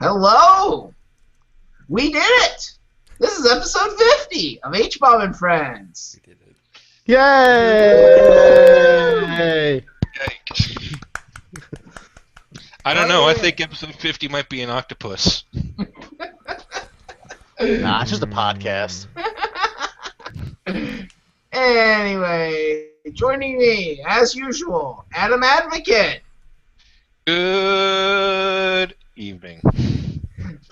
Hello! We did it! This is episode 50 of Hbomb Friends. We did it. Yay! Yikes. I don't know. I think episode 50 might be an octopus. Nah, it's just a podcast. Anyway, joining me, as usual, Adam Advocate. Good evening.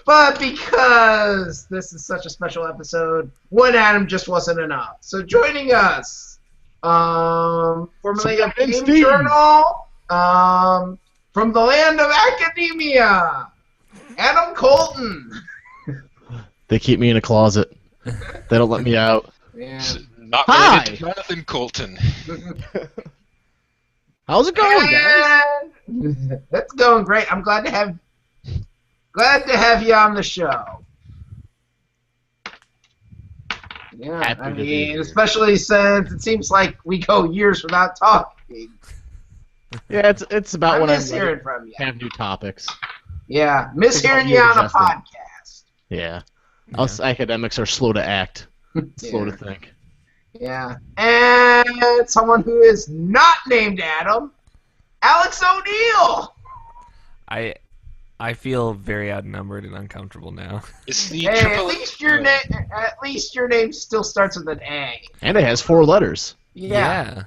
But because this is such a special episode, one Adam just wasn't enough. So joining us, formerly of Game Journal, from the land of academia, Adam Colton. They keep me in a closet. They don't let me out. Yeah. Not Hi! related to Jonathan Colton. How's it going, guys? That's going great. I'm glad to have you on the show. Yeah, Happy I to be mean, here. especially since it seems like we go years without talking. Yeah, it's about I when I miss hearing from you. have new topics. Yeah, miss It's about hearing you you on a adjusting. podcast. Yeah. Us academics are slow to act, slow to Yeah. think. Yeah, and someone who is not named Adam, Alex O'Neill. I feel very outnumbered and uncomfortable now. It's the Hey, at triple. least your name still starts with an A. And it has 4 letters. Yeah.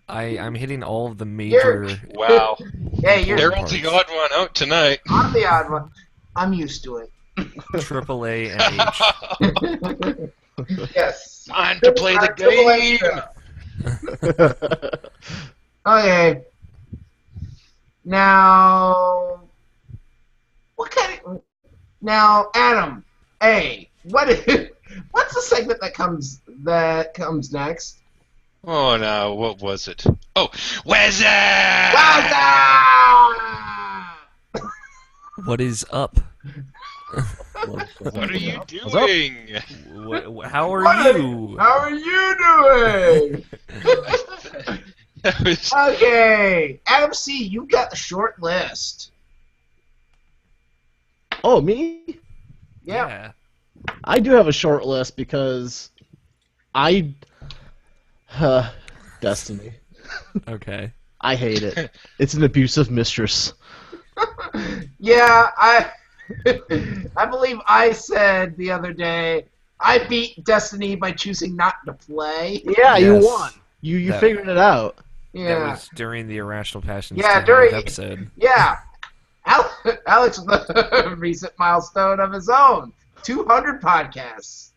I'm hitting all of the major. Wow. Hey, you're Daryl's the odd one out tonight. I'm the odd one. I'm used to it. AAA and H. Yes. Time to play the game. Okay. Now, Adam, what's the segment that comes next? Oh no, what was it? Oh, Wizard! What is up? What are you What's up? doing? How are you? How are you doing? That was- Okay, Adam C., you got the short list. Oh, me? Yeah. I do have a short list because Destiny. Okay. I hate it. It's an abusive mistress. Yeah, I believe I said the other day I beat Destiny by choosing not to play. Yeah, Yes. you won. You That- figured it out. That Yeah, was during the Irrational Passions Yeah, 200th during- episode. yeah. Alex with a recent milestone of his own, 200 podcasts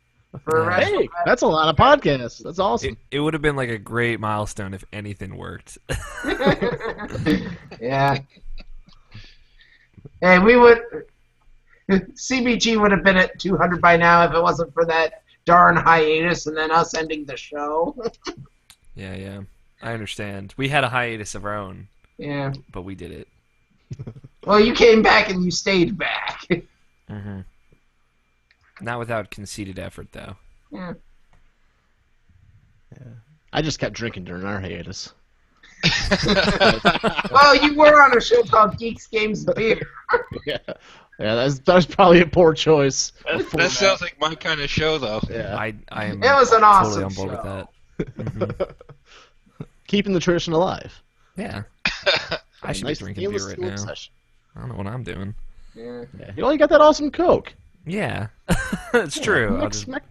for Yeah. Irrational Hey, that's a lot of podcasts. That's awesome. It would have been like a great milestone if anything worked. Yeah. Hey, CBG would have been at 200 by now if it wasn't for that darn hiatus and then us ending the show. Yeah. I understand. We had a hiatus of our own, Yeah. but we did it. Well, you came back and you stayed back. Mm-hmm. Not without conceited effort, though. Yeah. I just kept drinking during our hiatus. Well, you were on a show called Geeks, Games, and Beer. Yeah, that was probably a poor choice. that sounds like my kind of show, though. Yeah, I am It was an totally awesome on board with show. that. Mhm. keeping the tradition alive. Yeah. I should Nice be drinking stainless beer right steel now. session. I don't know what I'm doing. Yeah. Yeah. You got that awesome Coke. Yeah. It's true. I'll Mix, just mix.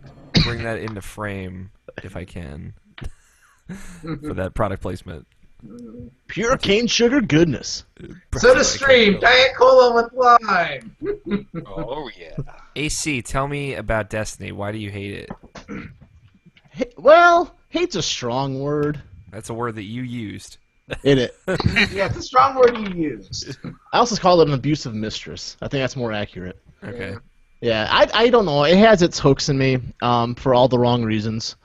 bring that into frame if I can for that product placement. Pure cane sugar goodness. So to stream, Diet Cola with lime. Oh, yeah. AC, tell me about Destiny. Why do you hate it? Well, hate's a strong word. That's a word that you used. Yeah, Yeah, it's a strong word you used. I also call it an abusive mistress. I think that's more accurate. Okay. Yeah, I don't know. It has its hooks in me for all the wrong reasons.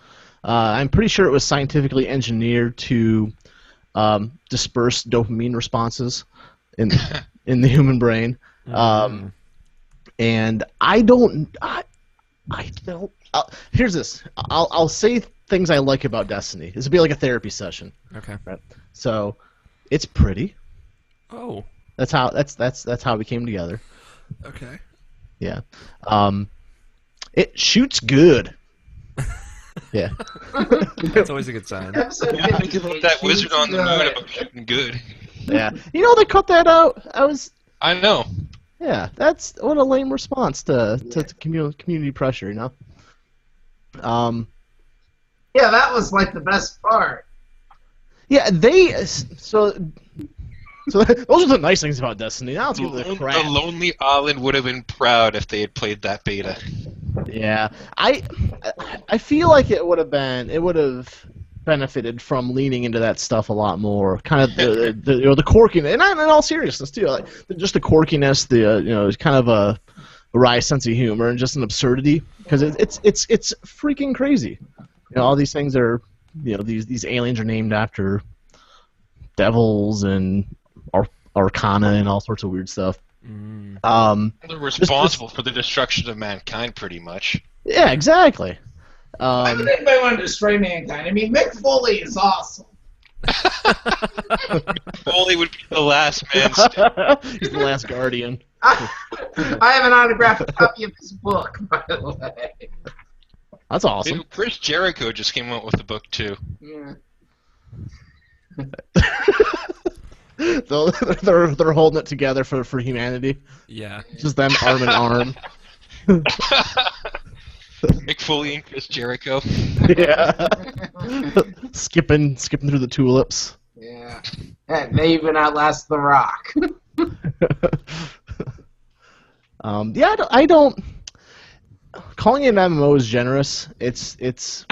I'm pretty sure it was scientifically engineered to disperse dopamine responses in the human brain. And I don't. Here's this. I'll say things I like about Destiny. This will be like a therapy session. Okay. Right. So, it's pretty. Oh. That's how we came together. Okay. Yeah. It shoots good. Yeah. That's always a good sign. Episode Yeah, think about 58 that wizard shoots on the moon good. about shooting good. Yeah. You know, they cut that out. I know. Yeah, that's what a lame response to community pressure, you know? Yeah, that was like the best part. Yeah, so those are the nice things about Destiny. Now let's get to the crap. The Lonely Island would have been proud if they had played that beta. Yeah, I feel like it would have benefited from leaning into that stuff a lot more. Kind of the quirkiness, and in all seriousness too, like just the quirkiness, kind of a wry sense of humor and just an absurdity, because it's freaking crazy. You know, all these things are, these aliens are named after devils and arcana and all sorts of weird stuff. They're responsible for the destruction of mankind, pretty much. Yeah, exactly. Why would anybody want to destroy mankind? I mean, Mick Foley is awesome. Foley would be the last man standing. He's the last guardian. I have an autographed copy of his book, by the way. That's awesome. Dude, Chris Jericho just came out with a book too. Yeah. They're holding it together for humanity. Yeah. Just them arm in arm. Mick Foley and Chris Jericho. Yeah. skipping through the tulips. Yeah. And they even outlast The Rock. Yeah, I don't. Calling it an MMO is generous. It's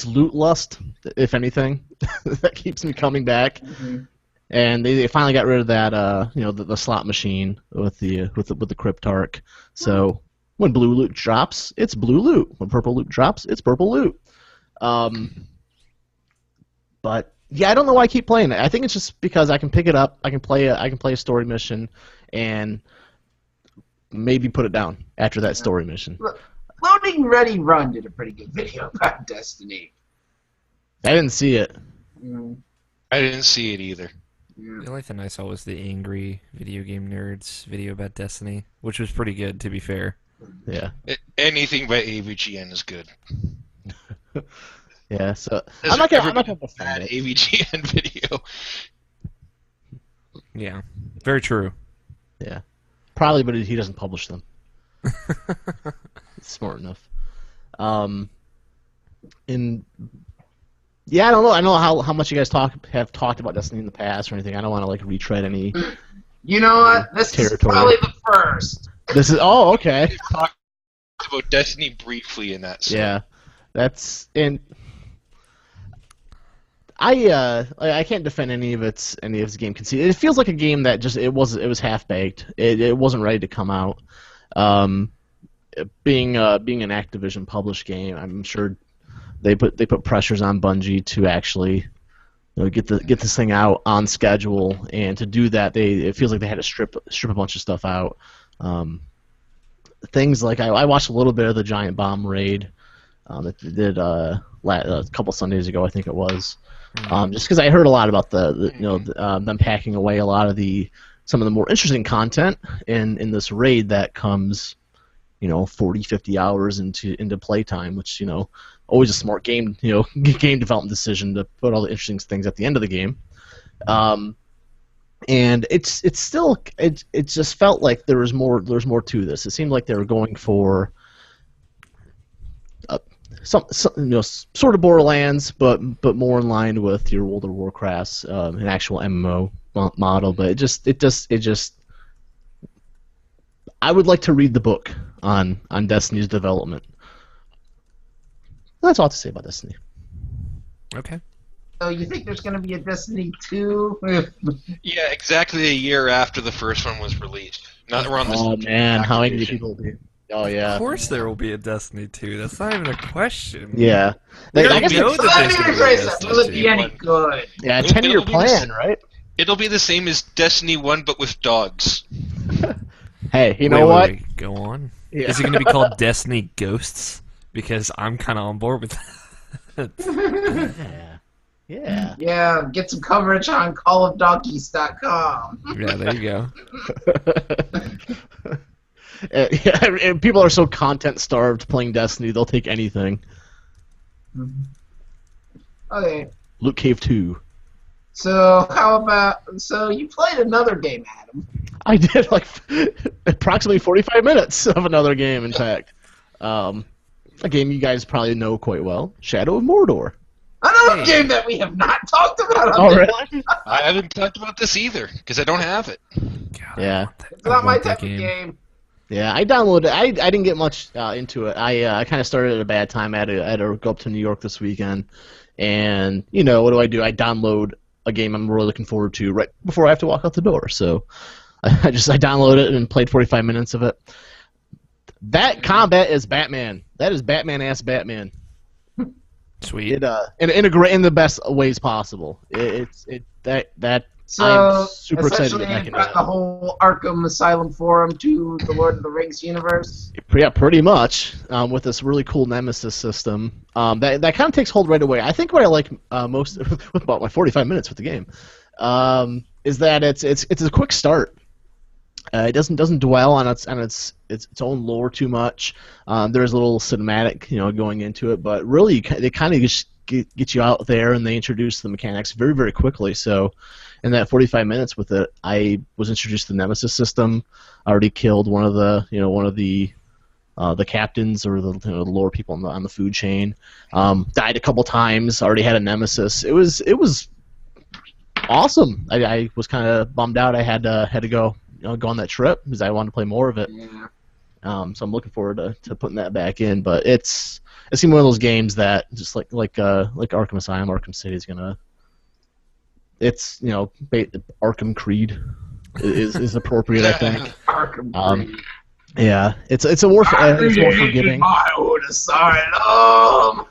loot lust, if anything, that keeps me coming back. Mm-hmm. And they finally got rid of that, the slot machine with the Cryptarch. So when blue loot drops, it's blue loot. When purple loot drops, it's purple loot. But yeah, I don't know why I keep playing it. I think it's just because I can pick it up, I can play a story mission, and maybe put it down after that story mission. Loading Ready Run did a pretty good video about Destiny. I didn't see it. I didn't see it either. The only thing I saw was the angry video game nerds video about Destiny, which was pretty good, to be fair. Yeah. Anything by AVGN is good. Yeah. So There's I'm not gonna bad defend it. AVGN video. Yeah. Very true. Yeah. Probably, but he doesn't publish them. He's smart enough. Yeah, I don't know. I don't know how much you guys have talked about Destiny in the past or anything. I don't want to retread any. You know what? This is probably the first. Okay. We talked about Destiny briefly in that. Yeah, that's and I can't defend any of its game conceit. It feels like a game that just it was half baked. It wasn't ready to come out. Being an Activision published game, I'm sure they put pressures on Bungie to actually get this thing out on schedule, and to do that it feels like they had to strip a bunch of stuff out. Things like I watched a little bit of the Giant Bomb raid that they did a couple Sundays ago, I think it was. Just because I heard a lot about them packing away a lot of some of the more interesting content in this raid that comes 40, 50 hours into playtime, which always a smart game game development decision to put all the interesting things at the end of the game. And it just felt like there's more to this. It seemed like they were going for some sort of Borderlands, but more in line with your World of Warcraft's an actual MMO model. But it just I would like to read the book on Destiny's development. That's all I have to say about Destiny. Okay. So you think there's going to be a Destiny 2? Yeah, exactly a year after the first one was released. Not around this. Oh man, how angry people will be. Oh yeah. Of course there will be a Destiny 2. That's not even a question. Yeah. We I don't guess know that there's gonna be a Destiny Will it be any good? yeah, It'll 10-year be the plan, same. right? It'll be the same as Destiny 1, but with dogs. Hey, you know what? Wait, go on. Yeah. Is it going to be called Destiny Ghosts? Because I'm kind of on board with that. Yeah. Yeah, get some coverage on callofdonkeys.com. Yeah, there you go. Yeah, and people are so content starved playing Destiny, they'll take anything. Okay. Loot Cave 2. So how about? So you played another game, Adam. I did like approximately 45 minutes of another game, in fact. A game you guys probably know quite well, Shadow of Mordor. Another game that we have not talked about. Oh, really? I haven't talked about this either because I don't have it. God, Yeah. It's not my type of game. Yeah, I downloaded it. I didn't get much into it. I kind of started at a bad time. I had to go up to New York this weekend. And, what do? I download a game I'm really looking forward to right before I have to walk out the door. So I downloaded it and played 45 minutes of it. That combat is Batman. That is Batman-ass Batman. Sweet. In the best ways possible. So I'm super excited to essentially, get back it into brought the whole Arkham Asylum forum to the Lord of the Rings universe. Yeah, pretty much. With this really cool Nemesis system, that kind of takes hold right away. I think what I like most with about my 45 minutes with the game is that it's a quick start. It doesn't dwell on its own lore too much. There's a little cinematic, going into it, but really they kind of just get you out there and they introduce the mechanics very, very quickly. So in that 45 minutes with it, I was introduced to the Nemesis system. I already killed one of the captains or the lower people on the food chain. Died a couple times. Already had a Nemesis. It was awesome. I was kind of bummed out. I had to go on that trip because I wanted to play more of it. Yeah. So I'm looking forward to putting that back in. But it's one of those games that just like Arkham Asylum, Arkham City is gonna. It's Arkham Creed is appropriate, I think. Arkham Creed. Yeah, it's more forgiving. My own asylum.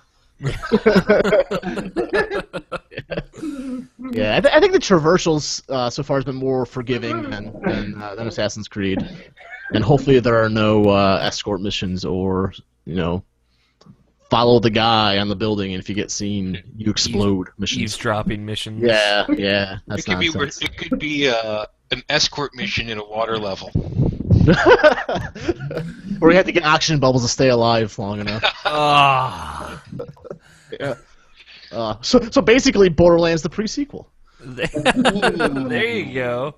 Yeah, I think the traversals so far has been more forgiving than Assassin's Creed, and hopefully there are no escort missions or follow the guy on the building, and if you get seen, you explode missions. Eavesdropping missions. Yeah, that's nonsense. It could be an escort mission in a water level. Or you have to get oxygen bubbles to stay alive long enough. Yeah. So basically, Borderlands the pre-sequel. There you go.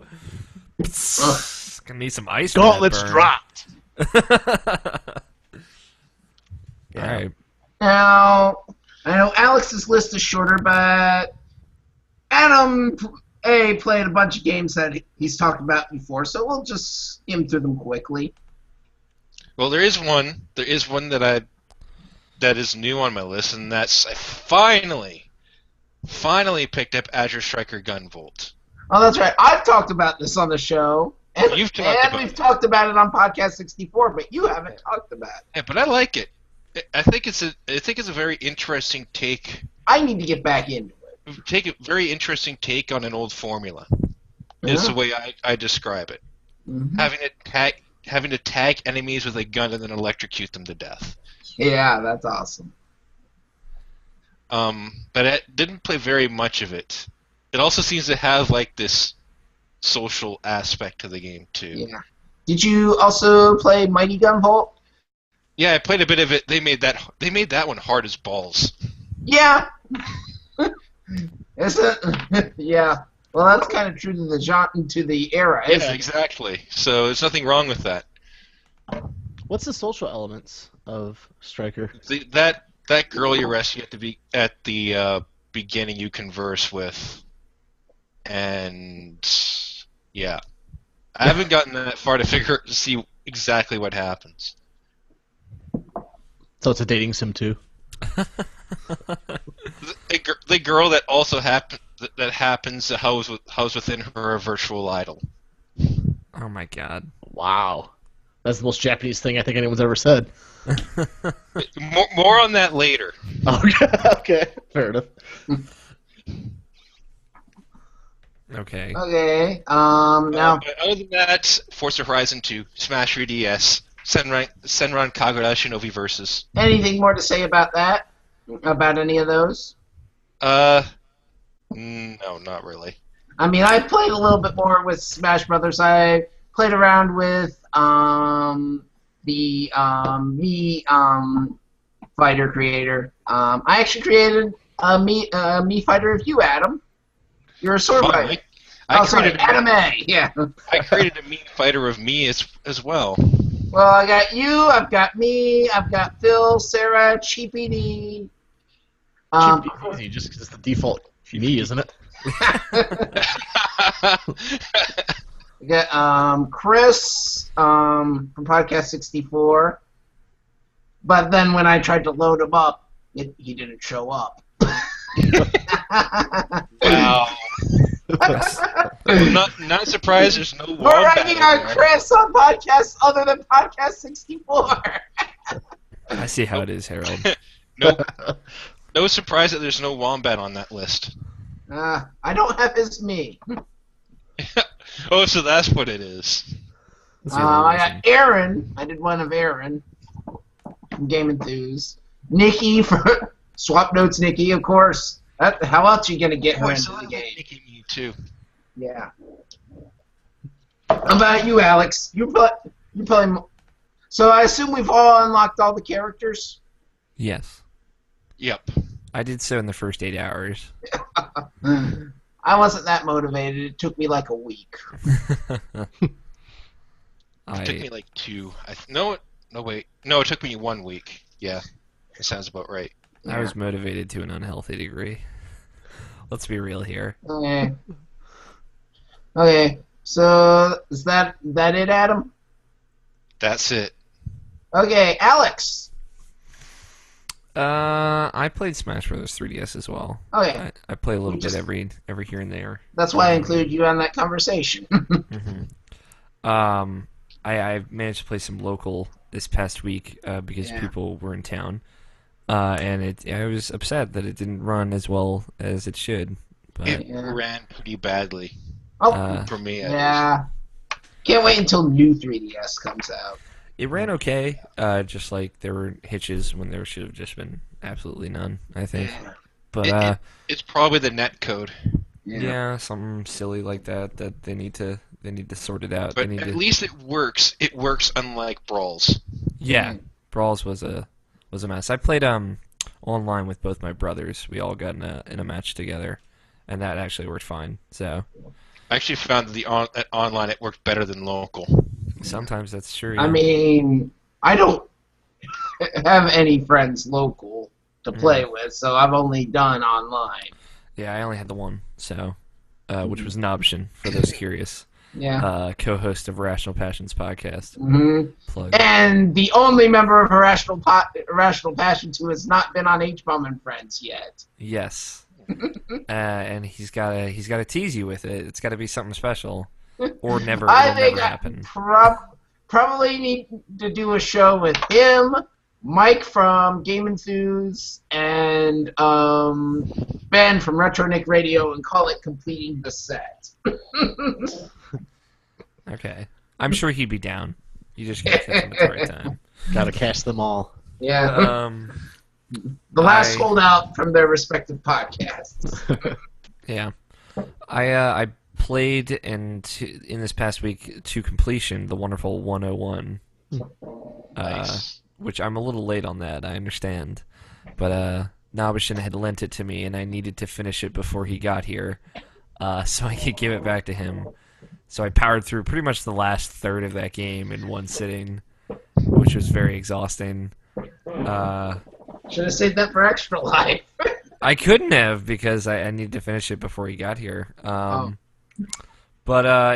Gonna need some ice. Gauntlets dropped. All right. Now, I know Alex's list is shorter, but Adam played a bunch of games that he's talked about before, so we'll just skim through them quickly. Well, there is one that is new on my list, and that's I finally picked up Azure Striker Gunvolt. Oh, that's right. I've talked about this on the show, and we've talked about it on Podcast 64, but you haven't talked about it. Yeah, but I like it. I think it's a very interesting take. I need to get back into it. Take a very interesting take on an old formula. Is the way I describe it. Mm-hmm. Having to tag enemies with a gun and then electrocute them to death. Yeah, that's awesome. But I didn't play very much of it. It also seems to have like this social aspect to the game too. Yeah. Did you also play Mighty Gunvolt? Yeah, I played a bit of it. They made that one hard as balls. Yeah. Is it? Yeah. Well, that's kind of true to the genre, to the era. Isn't Yeah, exactly. So there's nothing wrong with that. What's the social elements of Striker? That girl you rescue at the beginning, you converse with, and yeah, I haven't gotten that far to see exactly what happens. So it's a dating sim too. The girl that also happens to house within her a virtual idol. Oh my god. Wow. That's the most Japanese thing I think anyone's ever said. More on that later. Okay. Fair enough. Okay. Okay. Now. But other than that, Forza Horizon 2, Smash 3DS, Senran Kagura Shinobi Versus. Anything more to say about that? About any of those? No, not really. I mean, I played a little bit more with Smash Brothers. I played around with the me fighter creator. I actually created a me fighter of you, Adam. You're a sword Fun. fighter. I sorry, created Adam A. Yeah. I created a me fighter of me as well. Well, I got you. I've got me. I've got Phil, Sarah, Cheapy D. Should be easy, just because it's the default me, isn't it? We got Chris from Podcast 64. But then when I tried to load him up, he didn't show up. Wow. I'm not surprised there's no We're writing on Chris on podcasts other than Podcast 64. I see how it is, Harold. No surprise that there's no wombat on that list. I don't have his me. Oh, so that's what it is. I got Aaron. I did one of Aaron from Game Enthuse. Nikki from Swap Notes. Nikki, of course. How else are you gonna get her into the game? Nikki, me too. Yeah. How about you, Alex? You play. So I assume we've all unlocked all the characters. Yes. Yep. I did so in the first 8 hours. I wasn't that motivated. It took me like a week. It took me like 2. No, wait. No, it took me 1 week. Yeah, that sounds about right. I was motivated to an unhealthy degree. Let's be real here. Okay. Okay. So is that it, Adam? That's it. Okay, Alex. I played Smash Bros. 3DS as well. Okay. I play a little bit every here and there. That's why I included you on that conversation. I managed to play some local this past week because people were in town, and I was upset that it didn't run as well as it should. But It ran pretty badly for me. Yeah. Can't wait until new 3DS comes out. It ran okay, just like there were hitches when there should have just been absolutely none, I think. But it's probably the net code. Yeah, something silly like that they need to sort it out. But at least it works. It works unlike Brawls. Yeah, Brawls was a mess. I played online with both my brothers. We all got in a match together, and that actually worked fine. So I actually found that at online it worked better than local. Sometimes that's true. I mean, I don't have any friends local to play with, so I've only done online. Yeah, I only had the one, so which was Nobshin, for those curious. Yeah. Co-host of Irrational Passions podcast. Mm-hmm. And the only member of Irrational Passions who has not been on Hbomb Friends yet. Yes. And he's gotta tease you with it. It's got to be something special, or never. I think never happen. Probably need to do a show with him, Mike from Game Enthuse, and Ben from Retro Nick Radio, and call it Completing the Set. Okay. I'm sure he'd be down. You just gotta catch him at the right time. Gotta catch them all. Yeah. The last holdout from their respective podcasts. Yeah. I played in this past week to completion the wonderful 101. Nice. Which I'm a little late on that, I understand. But Nobishin had lent it to me, and I needed to finish it before he got here, so I could give it back to him. So I powered through pretty much the last third of that game in one sitting, which was very exhausting. Should have saved that for Extra Life. I couldn't have, because I needed to finish it before he got here. But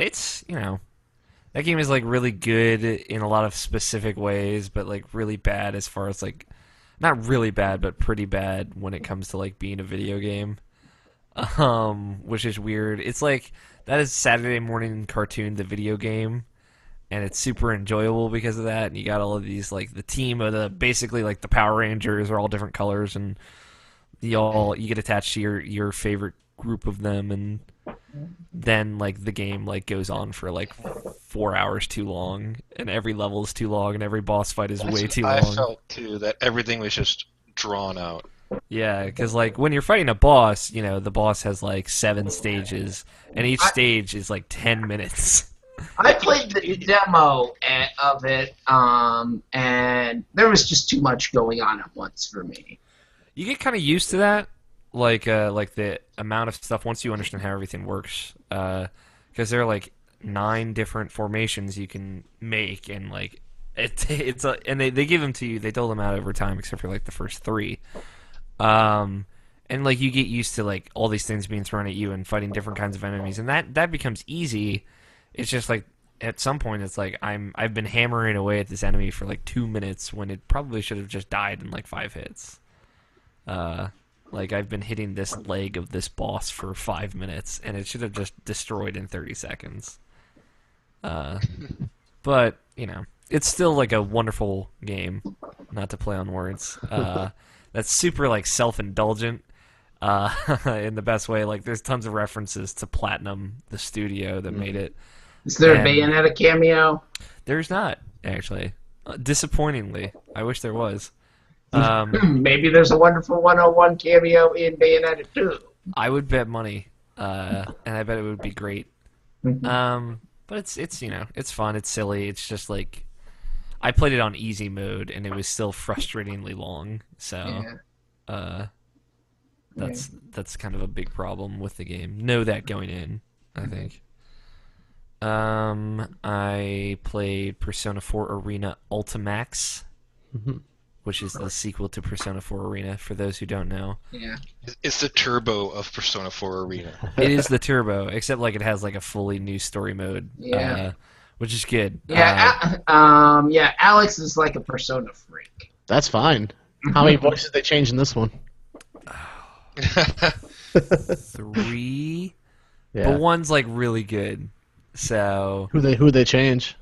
it's, that game is like really good in a lot of specific ways, but like really bad as far as like, not really bad, but pretty bad when it comes to like being a video game. Which is weird. It's like, that is Saturday morning cartoon, the video game, and it's super enjoyable because of that. And you got all of these, like the team of basically like the Power Rangers are all different colors, and you get attached to your favorite group of them, and then like the game like goes on for like 4 hours too long, and every level is too long, and every boss fight is way too long. I felt too that everything was just drawn out. Yeah, because like when you're fighting a boss, the boss has like 7 stages, and each stage is like 10 minutes. I played the demo of it, and there was just too much going on at once for me. You get kind of used to that, like the amount of stuff once you understand how everything works. Because there are like 9 different formations you can make, and like and they give them to you. They dole them out over time, except for like the first 3. And like you get used to like all these things being thrown at you and fighting different kinds of enemies, and that becomes easy. It's just like at some point it's like I've been hammering away at this enemy for like 2 minutes when it probably should have just died in like 5 hits. Like I've been hitting this leg of this boss for 5 minutes, and it should have just destroyed in 30 seconds. But you know, it's still like a wonderful game, not to play on words. That's super like self-indulgent in the best way. Like there's tons of references to Platinum, the studio that made it. Is there a Bayonetta cameo? There's not, actually. Disappointingly. I wish there was. Maybe there's a Wonderful 101 cameo in Bayonetta 2. I would bet money, and I bet it would be great. But it's you know, it's fun, it's silly, it's just like I played it on easy mode and it was still frustratingly long, so that's kind of a big problem with the game. Know that going in, I think. I played Persona 4 Arena Ultimax, which is the sequel to Persona 4 Arena, for those who don't know. Yeah. It's the turbo of Persona 4 Arena. It is the turbo, except like it has like a fully new story mode, which is good. Yeah, Alex is like a Persona freak. That's fine. How many voices they changed in this one? 3, but one's like really good. So who they change?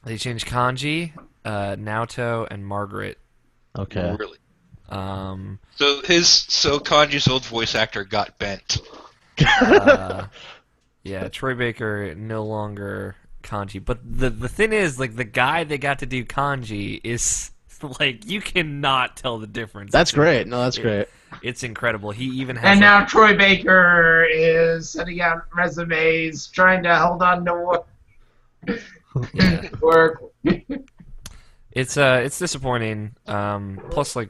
They changed Kanji, Naoto, and Margaret. Okay. Really? So Kanji's old voice actor got bent. Yeah, Troy Baker no longer Kanji. But the thing is, like, the guy they got to do Kanji is like, you cannot tell the difference. That's great. No, that's great. It's incredible. He even has. And now Troy Baker is sending out resumes, trying to hold on to work. It's disappointing. Plus, like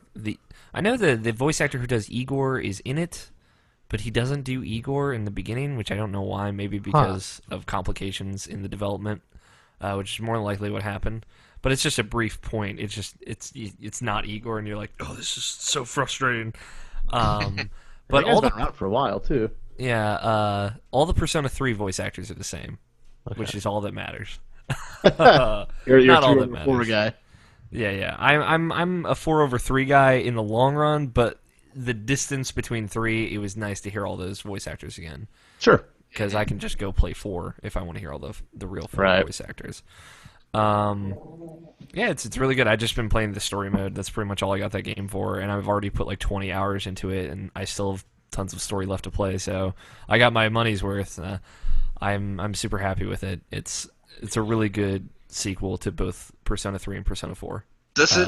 I know the voice actor who does Igor is in it, but he doesn't do Igor in the beginning, which I don't know why. Maybe because of complications in the development, which is more than likely what happened. But it's just a brief point. It's not Igor, and you're like, oh, this is so frustrating. But all been around for a while too. Yeah, all the Persona 3 voice actors are the same, which is all that matters. You're not all that 2/4 matters. guy. Yeah. I'm a 4/3 guy in the long run, but the distance between 3, it was nice to hear all those voice actors again. Sure. Because I can just go play 4 if I want to hear all the real 4 voice actors. Yeah, it's really good. I've just been playing the story mode. That's pretty much all I got that game for, and I've already put like 20 hours into it, and I still have tons of story left to play. So I got my money's worth. I'm super happy with it. It's a really good sequel to both Persona 3 and Persona 4. Does it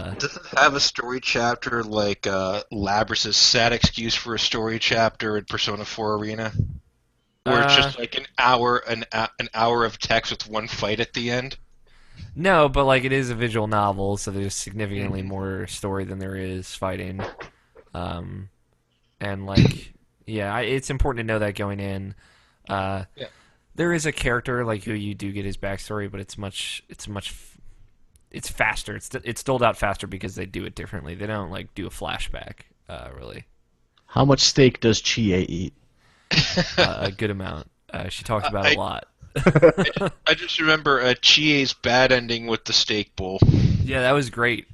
have a story chapter like Labrys's sad excuse for a story chapter in Persona 4 Arena? Or it's just like an hour of text with one fight at the end? No, but like it is a visual novel, so there's significantly more story than there is fighting. And like, yeah, it's important to know that going in. There is a character like who you do get his backstory, but it's faster. It's doled out faster because they do it differently. They don't like do a flashback, really. How much steak does Chie eat? A good amount. She talks about it a lot. I just remember Chie's bad ending with the steak bowl. Yeah, that was great.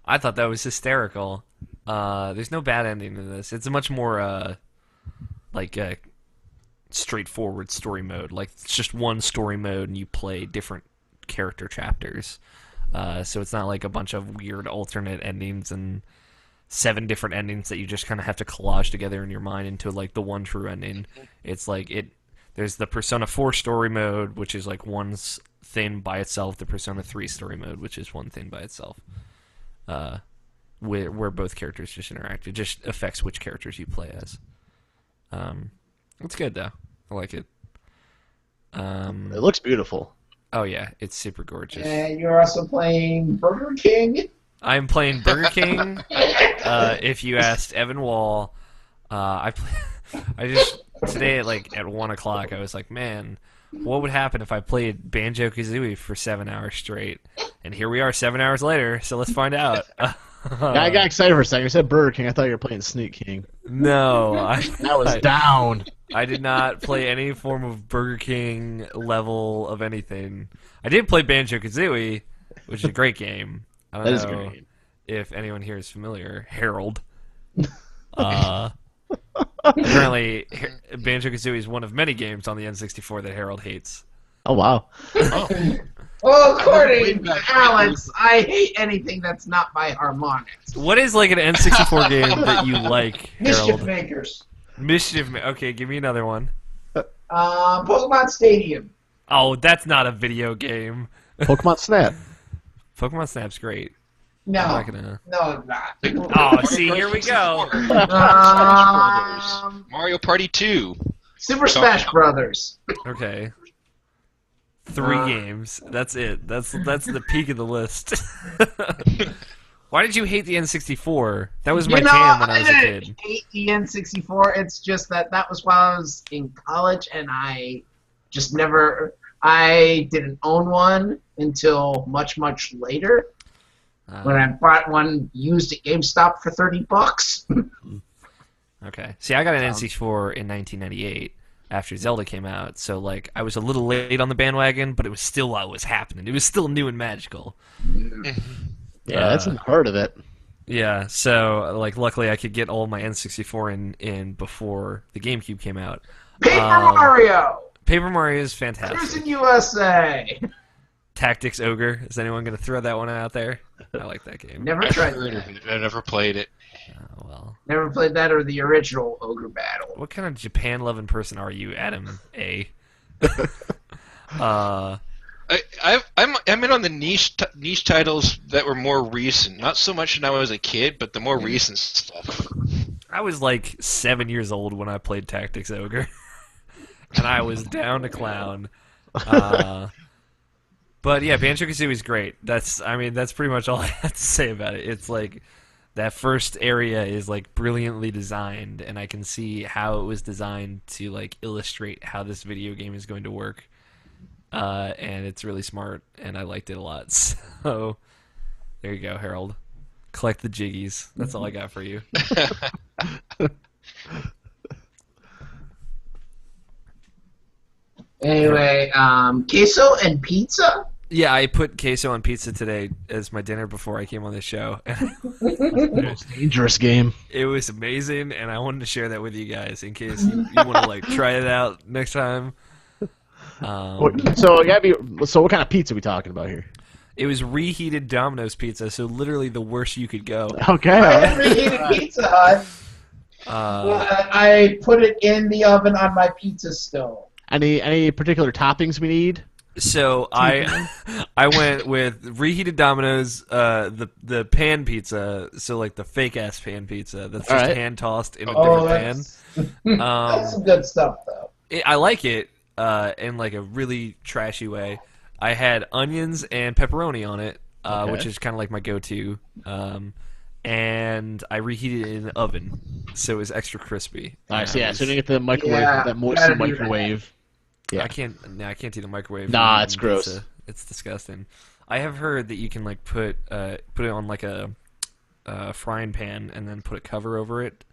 I thought that was hysterical. There's no bad ending to this. It's a much more straightforward story mode. Like it's just one story mode, and you play different character chapters. So it's not like a bunch of weird alternate endings and 7 different endings that you just kind of have to collage together in your mind into like the one true ending. It's like there's the Persona 4 story mode, which is like one thing by itself, the Persona 3 story mode, which is one thing by itself. Where both characters just interact. It just affects which characters you play as. It's good though. I like it. It looks beautiful. Oh yeah, it's super gorgeous. And you're also playing Burger King. I'm playing Burger King. If you asked Evan Wall, I just today at 1:00 I was like, man, what would happen if I played Banjo-Kazooie for 7 hours straight? And here we are 7 hours later, so let's find out. I got excited for a second. You said Burger King. I thought you were playing Sneak King. No, That was down. I did not play any form of Burger King level of anything. I did play Banjo-Kazooie, which is a great game. I don't That know is great. if anyone here is familiar. Harold. Apparently, Banjo-Kazooie is one of many games on the N64 that Harold hates. Oh, wow. Well, according to Alex, I hate anything that's not by harmonics. What is an N64 game that you like, Mischief Harold? Makers. Okay, give me another one. Pokemon Stadium. Oh, that's not a video game. Pokemon Snap. Pokemon Snap's great. No, I'm not gonna... no, it's not. Oh, see, here we go. Smash Brothers. Mario Party 2. Super Smash Brothers. Okay. 3 games. That's it. That's the peak of the list. Why did you hate the N64? That was my jam when I was a kid. didn't hate the N64. It's just that was while I was in college, and I just never. I didn't own one until much, much later when I bought one used at GameStop for $30. Okay. See, I got an N64 in 1998 after Zelda came out, so I was a little late on the bandwagon, but it was still what was happening. It was still new and magical. Yeah, that's unheard of it. Yeah, so luckily I could get all my N64 in before the GameCube came out. Paper Mario. Paper Mario is fantastic. Cruising USA. Tactics Ogre. Is anyone going to throw that one out there? I like that game. Never I tried heard that. of it. I never played it. Oh, well. Never played that or the original Ogre Battle. What kind of Japan-loving person are you, Adam A? I'm in on the niche titles that were more recent. Not so much when I was a kid, but the more recent stuff. I was 7 years old when I played Tactics Ogre, and I was down to clown. But yeah, Banjo-Kazooie is great. That's pretty much all I have to say about it. It's that first area is brilliantly designed, and I can see how it was designed to illustrate how this video game is going to work. And it's really smart, and I liked it a lot. So there you go, Harold. Collect the jiggies. That's all I got for you. Anyway, queso and pizza? Yeah, I put queso on pizza today as my dinner before I came on this show. Most dangerous game. It was amazing, and I wanted to share that with you guys in case you want to try it out next time. So what kind of pizza are we talking about here? It was reheated Domino's pizza, so literally the worst you could go. Okay. I had reheated Pizza Hut. I put it in the oven on my pizza stove. Any particular toppings we need? So I went with reheated Domino's, the pan pizza, so the fake ass pan pizza that's just hand tossed in a different pan. That's some good stuff though. I like it in a really trashy way. I had onions and pepperoni on it, which is kind of my go-to. And I reheated it in the oven, so it was extra crispy. Alright, so you didn't get the microwave, that moist microwave. Yeah. I can't do the microwave. Nah, it's pizza. gross. It's disgusting. I have heard that you can put it on a frying pan and then put a cover over it,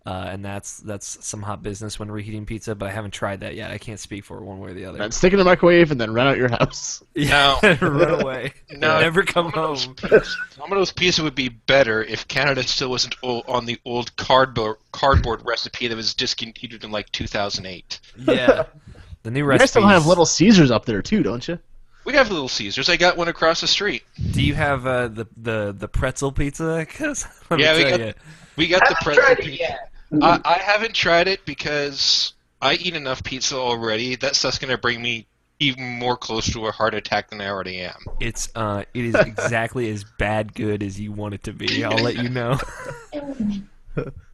and that's some hot business when reheating pizza. But I haven't tried that yet. I can't speak for it one way or the other. Then stick it in the microwave and then run out your house. Yeah, run away. Never come home. Domino's pizza would be better if Canada still wasn't on the old cardboard recipe that was discontinued in 2008. Yeah. The new You guys still have Little Caesars up there too, don't you? We have Little Caesars. I got one across the street. Do you have the pretzel pizza? Cause we got the pretzel pizza. I haven't tried it because I eat enough pizza already. That stuff's gonna bring me even more close to a heart attack than I already am. It is exactly as bad good as you want it to be. I'll let you know.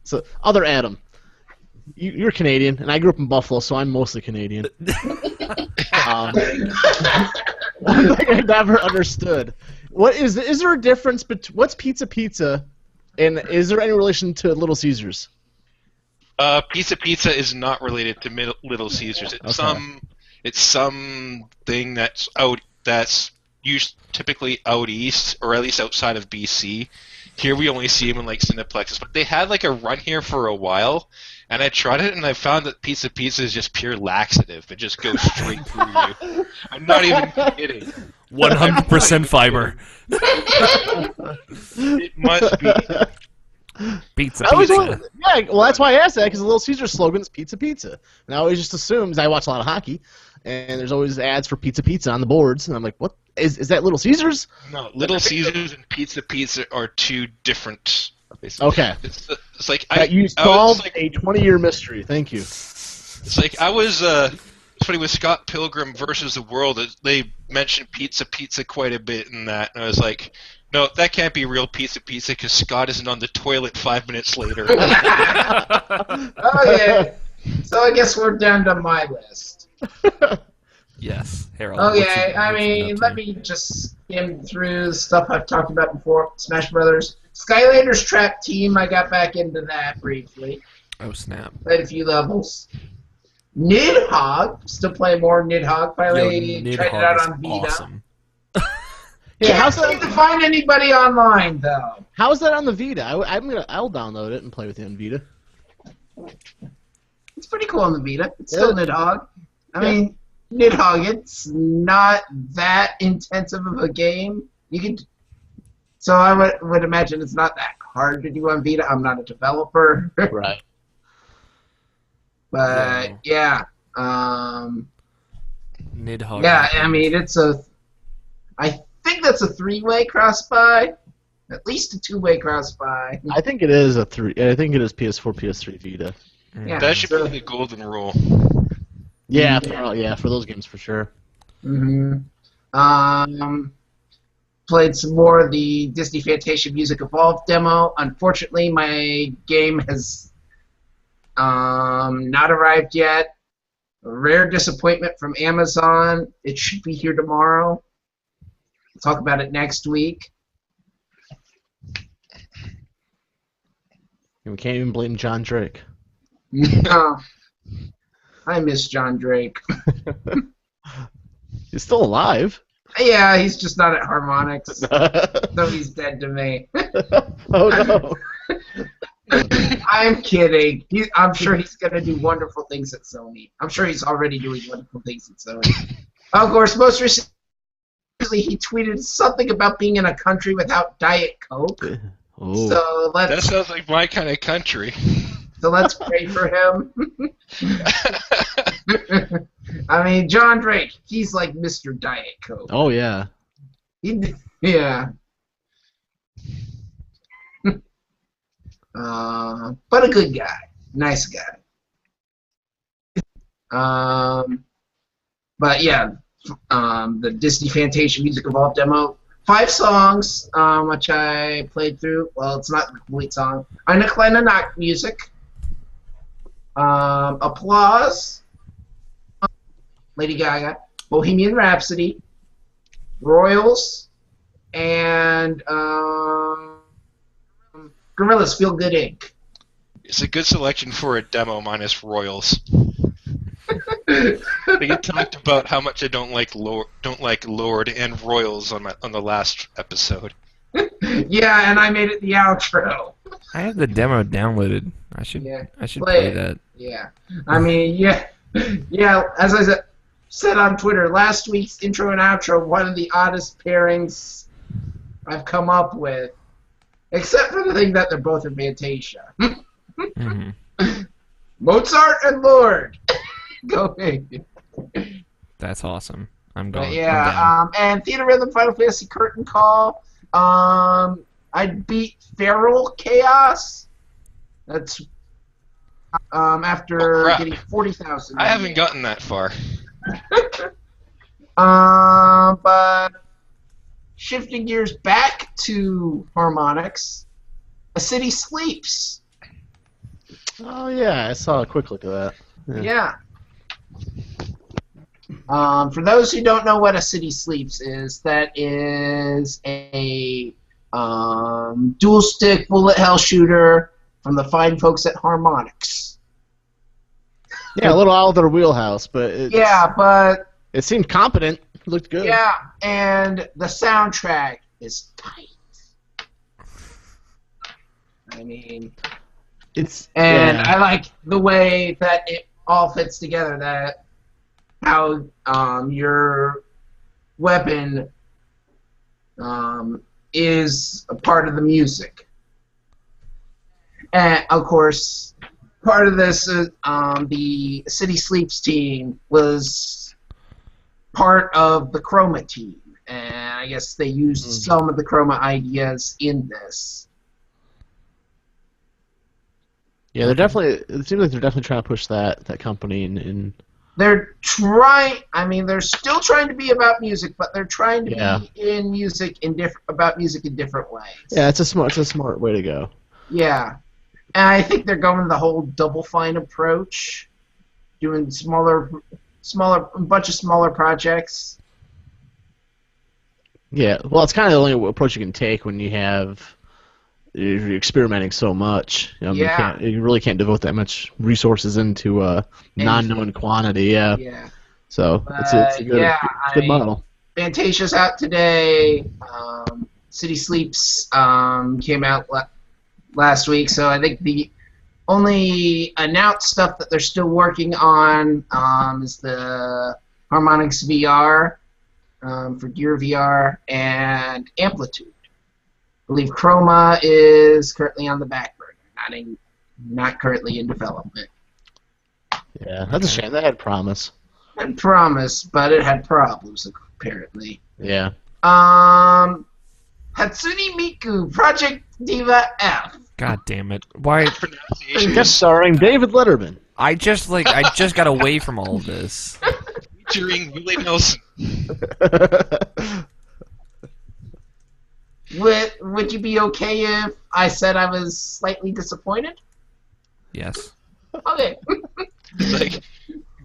So, other Adam. You're Canadian, and I grew up in Buffalo, so I'm mostly Canadian. One thing I never understood. What is there a difference between what's pizza, and is there any relation to Little Caesars? Pizza is not related to Little Caesars. It's something that's used typically out east, or at least outside of BC. Here we only see them in like Cineplexes, but they had like a run here for a while, and I tried it and I found that pizza is just pure laxative. It just goes straight through you. I'm not even kidding. 100% fiber. It must be. Pizza. Yeah, well, that's why I asked that, because the Little Caesars slogan is pizza. And I always just assumed, I watch a lot of hockey, and there's always ads for pizza on the boards, and I'm like, what? Is that Little Caesars? No, Little Caesars and pizza are two different. Okay. It's like you solved a 20-year mystery. Thank you. It's like I was. It's funny with Scott Pilgrim versus the World. They mentioned pizza quite a bit in that, and I was like, no, that can't be real pizza because Scott isn't on the toilet 5 minutes later. Okay. So I guess we're down to my list. Yes, Harold. Okay, I mean, let me just skim through the stuff I've talked about before. Smash Brothers. Skylanders Trap Team, I got back into that briefly. Oh, snap. Played a few levels. Nidhogg, still playing more Nidhogg. Finally tried it out on Vita. Awesome. Yeah, how's that? To find anybody online though. How's that on the Vita? I'll download it and play with you on Vita. It's pretty cool on the Vita. It's still Nidhogg. I mean, Nidhogg. It's not that intensive of a game. You can. So I would imagine it's not that hard to do on Vita. I'm not a developer. Right. But yeah. Nidhogg. Yeah, I mean I think that's a 3-way cross-buy. At least a 2-way cross-buy. I think it is I think it is PS4, PS3, Vita. Yeah, that should be the golden rule. Yeah, for those games for sure. Played some more of the Disney Fantasia Music Evolved demo. Unfortunately, my game has not arrived yet. A rare disappointment from Amazon. It should be here tomorrow. We'll talk about it next week. And we can't even blame John Drake. No. I miss John Drake. He's still alive. Yeah, he's just not at Harmonix. So he's dead to me. Oh no. I'm kidding. I'm sure he's going to do wonderful things at Sony. I'm sure he's already doing wonderful things at Sony. Of course, most recently he tweeted something about being in a country without Diet Coke. Oh. So That sounds like my kind of country. So let's pray for him. I mean, John Drake, he's like Mr. Diet Coke. Oh, yeah. Yeah. But a good guy. Nice guy. But yeah, the Disney Fantasia Music Evolved demo. 5 songs, which I played through. Well, it's not the complete song. Eine kleine Nachtmusik. Applause. Lady Gaga. Bohemian Rhapsody. Royals. And Gorillaz Feel Good Inc. It's a good selection for a demo minus Royals. They talked about how much I don't like Lord and Royals on the last episode. Yeah, and I made it the outro. I have the demo downloaded. I should play that. Yeah. I mean, yeah. As I said on Twitter, last week's intro and outro, one of the oddest pairings I've come up with. Except for the thing that they're both in Fantasia. Mm-hmm. Mozart and Lord. Go ahead. That's awesome. I'm going. Yeah, and Theater Rhythm Final Fantasy Curtain Call. I beat Feral Chaos. That's after getting 40,000. I haven't gotten that far. But shifting gears back to Harmonix, A City Sleeps. Oh yeah, I saw a quick look at that. Yeah. For those who don't know what a City Sleeps is, that is a dual stick bullet hell shooter from the fine folks at Harmonix. Yeah, a little out of their wheelhouse, but it seemed competent. It looked good. Yeah, and the soundtrack is tight. I mean, I like the way that it all fits together. That how your weapon is a part of the music, and of course, part of this is the City Sleeps team was part of the Chroma team, and I guess they used some of the Chroma ideas in this. Yeah, they're definitely. It seems like they're definitely trying to push that company in. They're trying. I mean, they're still trying to be about music, but they're trying to be in music about music in different ways. Yeah, it's a smart way to go. Yeah, and I think they're going the whole Double Fine approach, doing a bunch of smaller projects. Yeah, well, it's kind of the only approach you can take when you're experimenting so much. You really can't devote that much resources into a non-known quantity. Yeah. So it's a good model. Fantasia's out today. City Sleeps came out last week, so I think the only announced stuff that they're still working on is the Harmonix VR for Gear VR and Amplitude. I believe Chroma is currently on the back burner, not currently in development. Yeah, that's a shame. That had promise. Had promise, but it had problems apparently. Yeah. Hatsune Miku Project Diva F. God damn it! Why? Starring David Letterman. I just got away from all of this. Featuring Willie Nelson. Would you be okay if I said I was slightly disappointed? Yes. Okay. Like,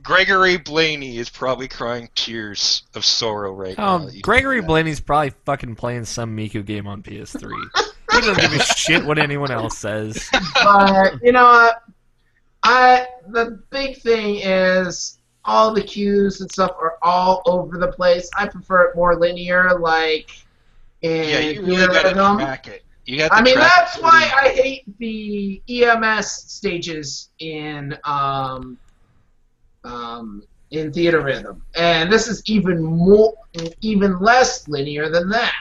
Gregory Blaney is probably crying tears of sorrow right now. Gregory Blaney's probably fucking playing some Miku game on PS3. He doesn't give a shit what anyone else says. But, you know what? The big thing is all the cues and stuff are all over the place. I prefer it more linear, like... Yeah, you really gotta track it. That's why I hate the EMS stages in Theater Rhythm, and this is even less linear than that.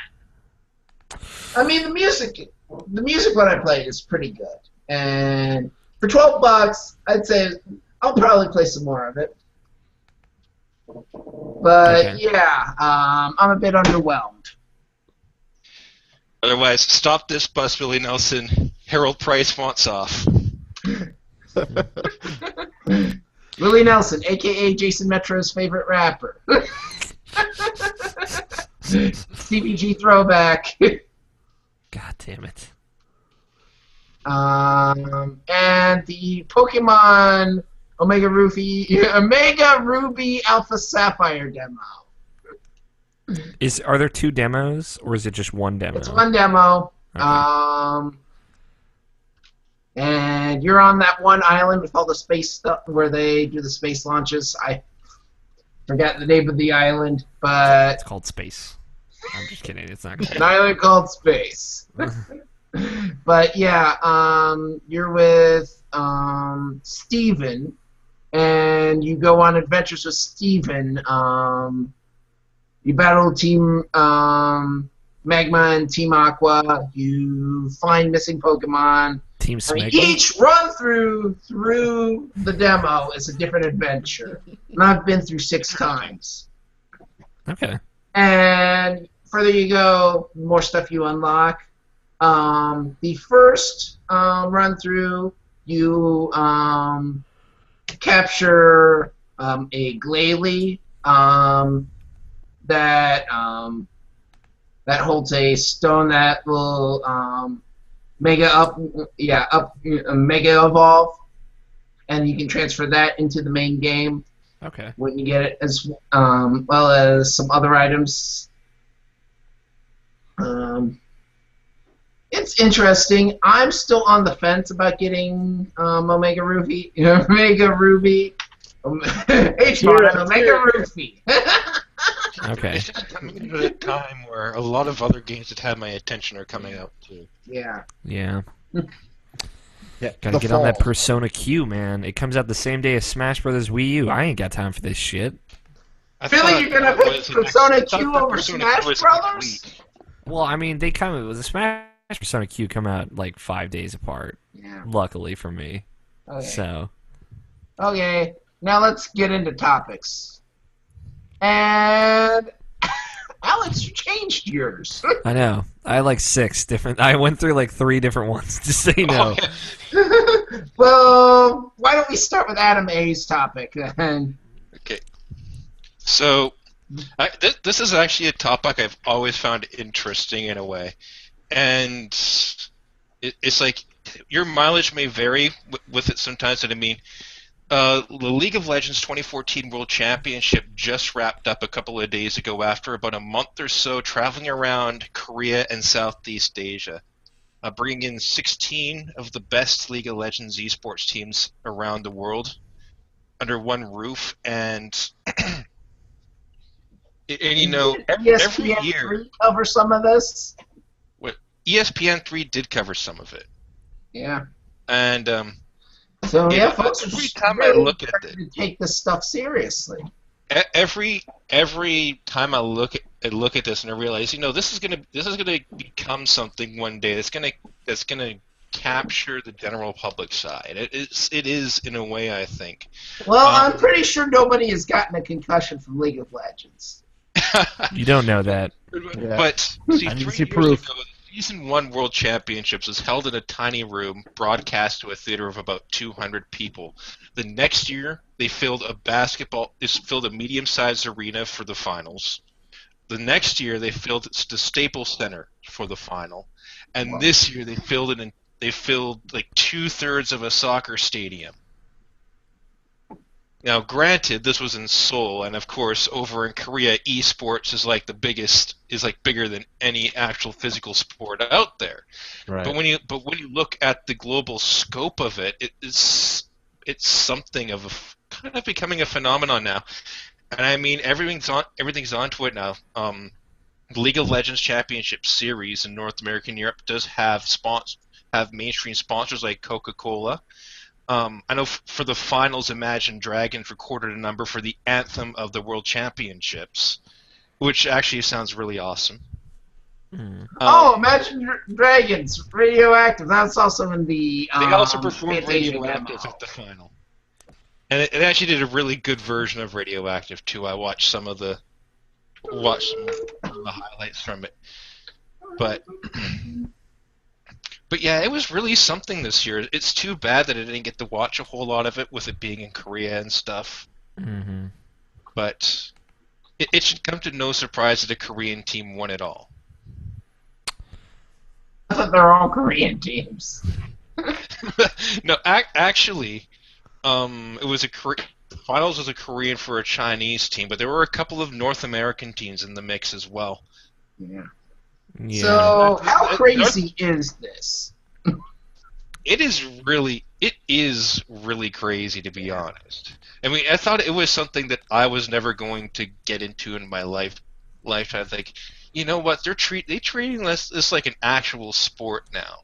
I mean, the music when I play is pretty good, and for $12, I'd say I'll probably play some more of it. But yeah, I'm a bit underwhelmed. Otherwise, stop this bus, Willie Nelson. Harold Price wants off. Willie Nelson, a.k.a. Jason Metro's favorite rapper. CBG throwback. God damn it. And the Pokemon Omega Ruby Alpha Sapphire demo. Are there two demos, or is it just one demo? It's one demo. Okay. And you're on that one island with all the space stuff where they do the space launches. I forgot the name of the island, but... It's called Space. I'm just kidding. It's not called... An island called Space. But yeah, you're with Steven, and you go on adventures with Steven. You battle Team Magma and Team Aqua. You find missing Pokemon. Team Smegma? Each run through the demo is a different adventure. And I've been through 6 times. Okay. And further you go, the more stuff you unlock. The first run through, you capture a Glalie that holds a stone that will mega evolve, and you can transfer that into the main game. Okay. when you get it, as well as some other items. It's interesting. I'm still on the fence about getting Omega Ruby. Omega Ruby. Hbomb, Omega Ruby. Okay. It's just coming at a time where a lot of other games that had my attention are coming out too. Yeah. Yeah. Yeah, Gotta the get on that fall. Persona Q, man. It comes out the same day as Smash Brothers Wii U. I ain't got time for this shit. Really, you're gonna pick Persona Q over Smash Brothers? Week. Well, I mean, the Smash Persona Q come out like 5 days apart. Yeah. Luckily for me. Okay. So. Okay. Now let's get into topics. And Alex, you changed yours. I know. I had like 6 different. I went through like 3 different ones, just so you know. Well, why don't we start with Adam A's topic then? Okay. So, this is actually a topic I've always found interesting in a way. And it's like your mileage may vary with it sometimes. And I mean, the League of Legends 2014 World Championship just wrapped up a couple of days ago after about a month or so traveling around Korea and Southeast Asia, bringing in 16 of the best League of Legends esports teams around the world under one roof. And you know, every year... ESPN3 cover some of this? ESPN3 did cover some of it. Yeah. And so yeah, folks, every time I look at it, to take this stuff seriously. Every time I look at this and I realize, you know, this is gonna become something one day that's gonna capture the general public side. It is in a way, I think. Well, I'm pretty sure nobody has gotten a concussion from League of Legends. You don't know that. Yeah. But see, I need to 3 see years proof. ago, Season 1 World Championships was held in a tiny room, broadcast to a theater of about 200 people. The next year, they filled a medium-sized arena for the finals. The next year, they filled the Staples Center for the final. And this year, they filled like 2/3 of a soccer stadium. Now, granted, this was in Seoul, and of course, over in Korea, esports is like bigger than any actual physical sport out there. Right. But when you look at the global scope of it, it's something of kind of becoming a phenomenon now. And I mean, everything's onto it now. The League of Legends Championship Series in North America and Europe does have mainstream sponsors like Coca-Cola. I know for the finals, Imagine Dragons recorded a number for the anthem of the World Championships, which actually sounds really awesome. Imagine Dragons, Radioactive. That's also in the. They also performed Fantasia Radioactive demo. at the final, and it actually did a really good version of Radioactive too. I watched some of the highlights from it, but. But yeah, it was really something this year. It's too bad that I didn't get to watch a whole lot of it with it being in Korea and stuff. Mm-hmm. But it should come to no surprise that a Korean team won it all. I thought they're all Korean teams. No, actually, it was finals was a Korean for a Chinese team, but there were a couple of North American teams in the mix as well. Yeah. Yeah. So, how crazy is this? It is really crazy, to be honest. I mean, I thought it was something that I was never going to get into in my lifetime. Like, you know what? They're treating this like an actual sport now,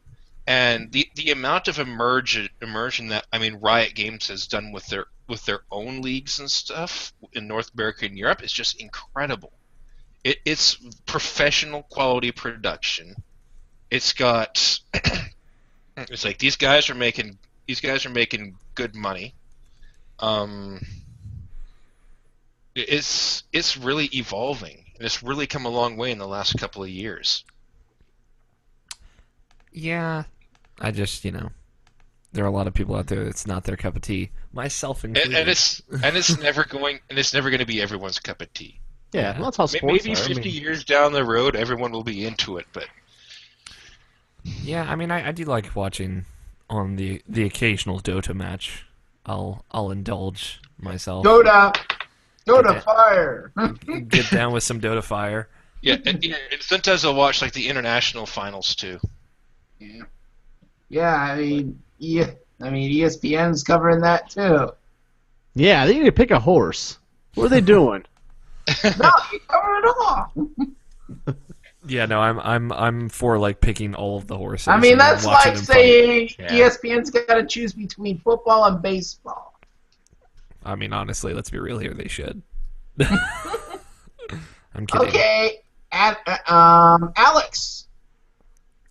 and the amount of immersion that Riot Games has done with their own leagues and stuff in North America and Europe is just incredible. It's professional quality production. It's got it's like these guys are making good money. It's really evolving, and it's really come a long way in the last couple of years. Yeah, I just, there are a lot of people out there that's not their cup of tea, myself included. And it's never going to be everyone's cup of tea. Yeah, well, that's how sports Maybe are. 50 years down the road, everyone will be into it, but Yeah, I do like watching on the occasional Dota match. I'll indulge myself. Dota! Dota Fire. Get down with some Dota Fire. Yeah, and sometimes I'll watch like the international finals too. Yeah, I mean, ESPN's covering that too. Yeah, they need to pick a horse. What are they doing? No, you cover it all. Yeah, no, I'm for like picking all of the horses. I mean, and that's watching like them saying fight. ESPN's got to choose between football and baseball. I mean, honestly, let's be real here. They should. I'm kidding. Okay, Alex.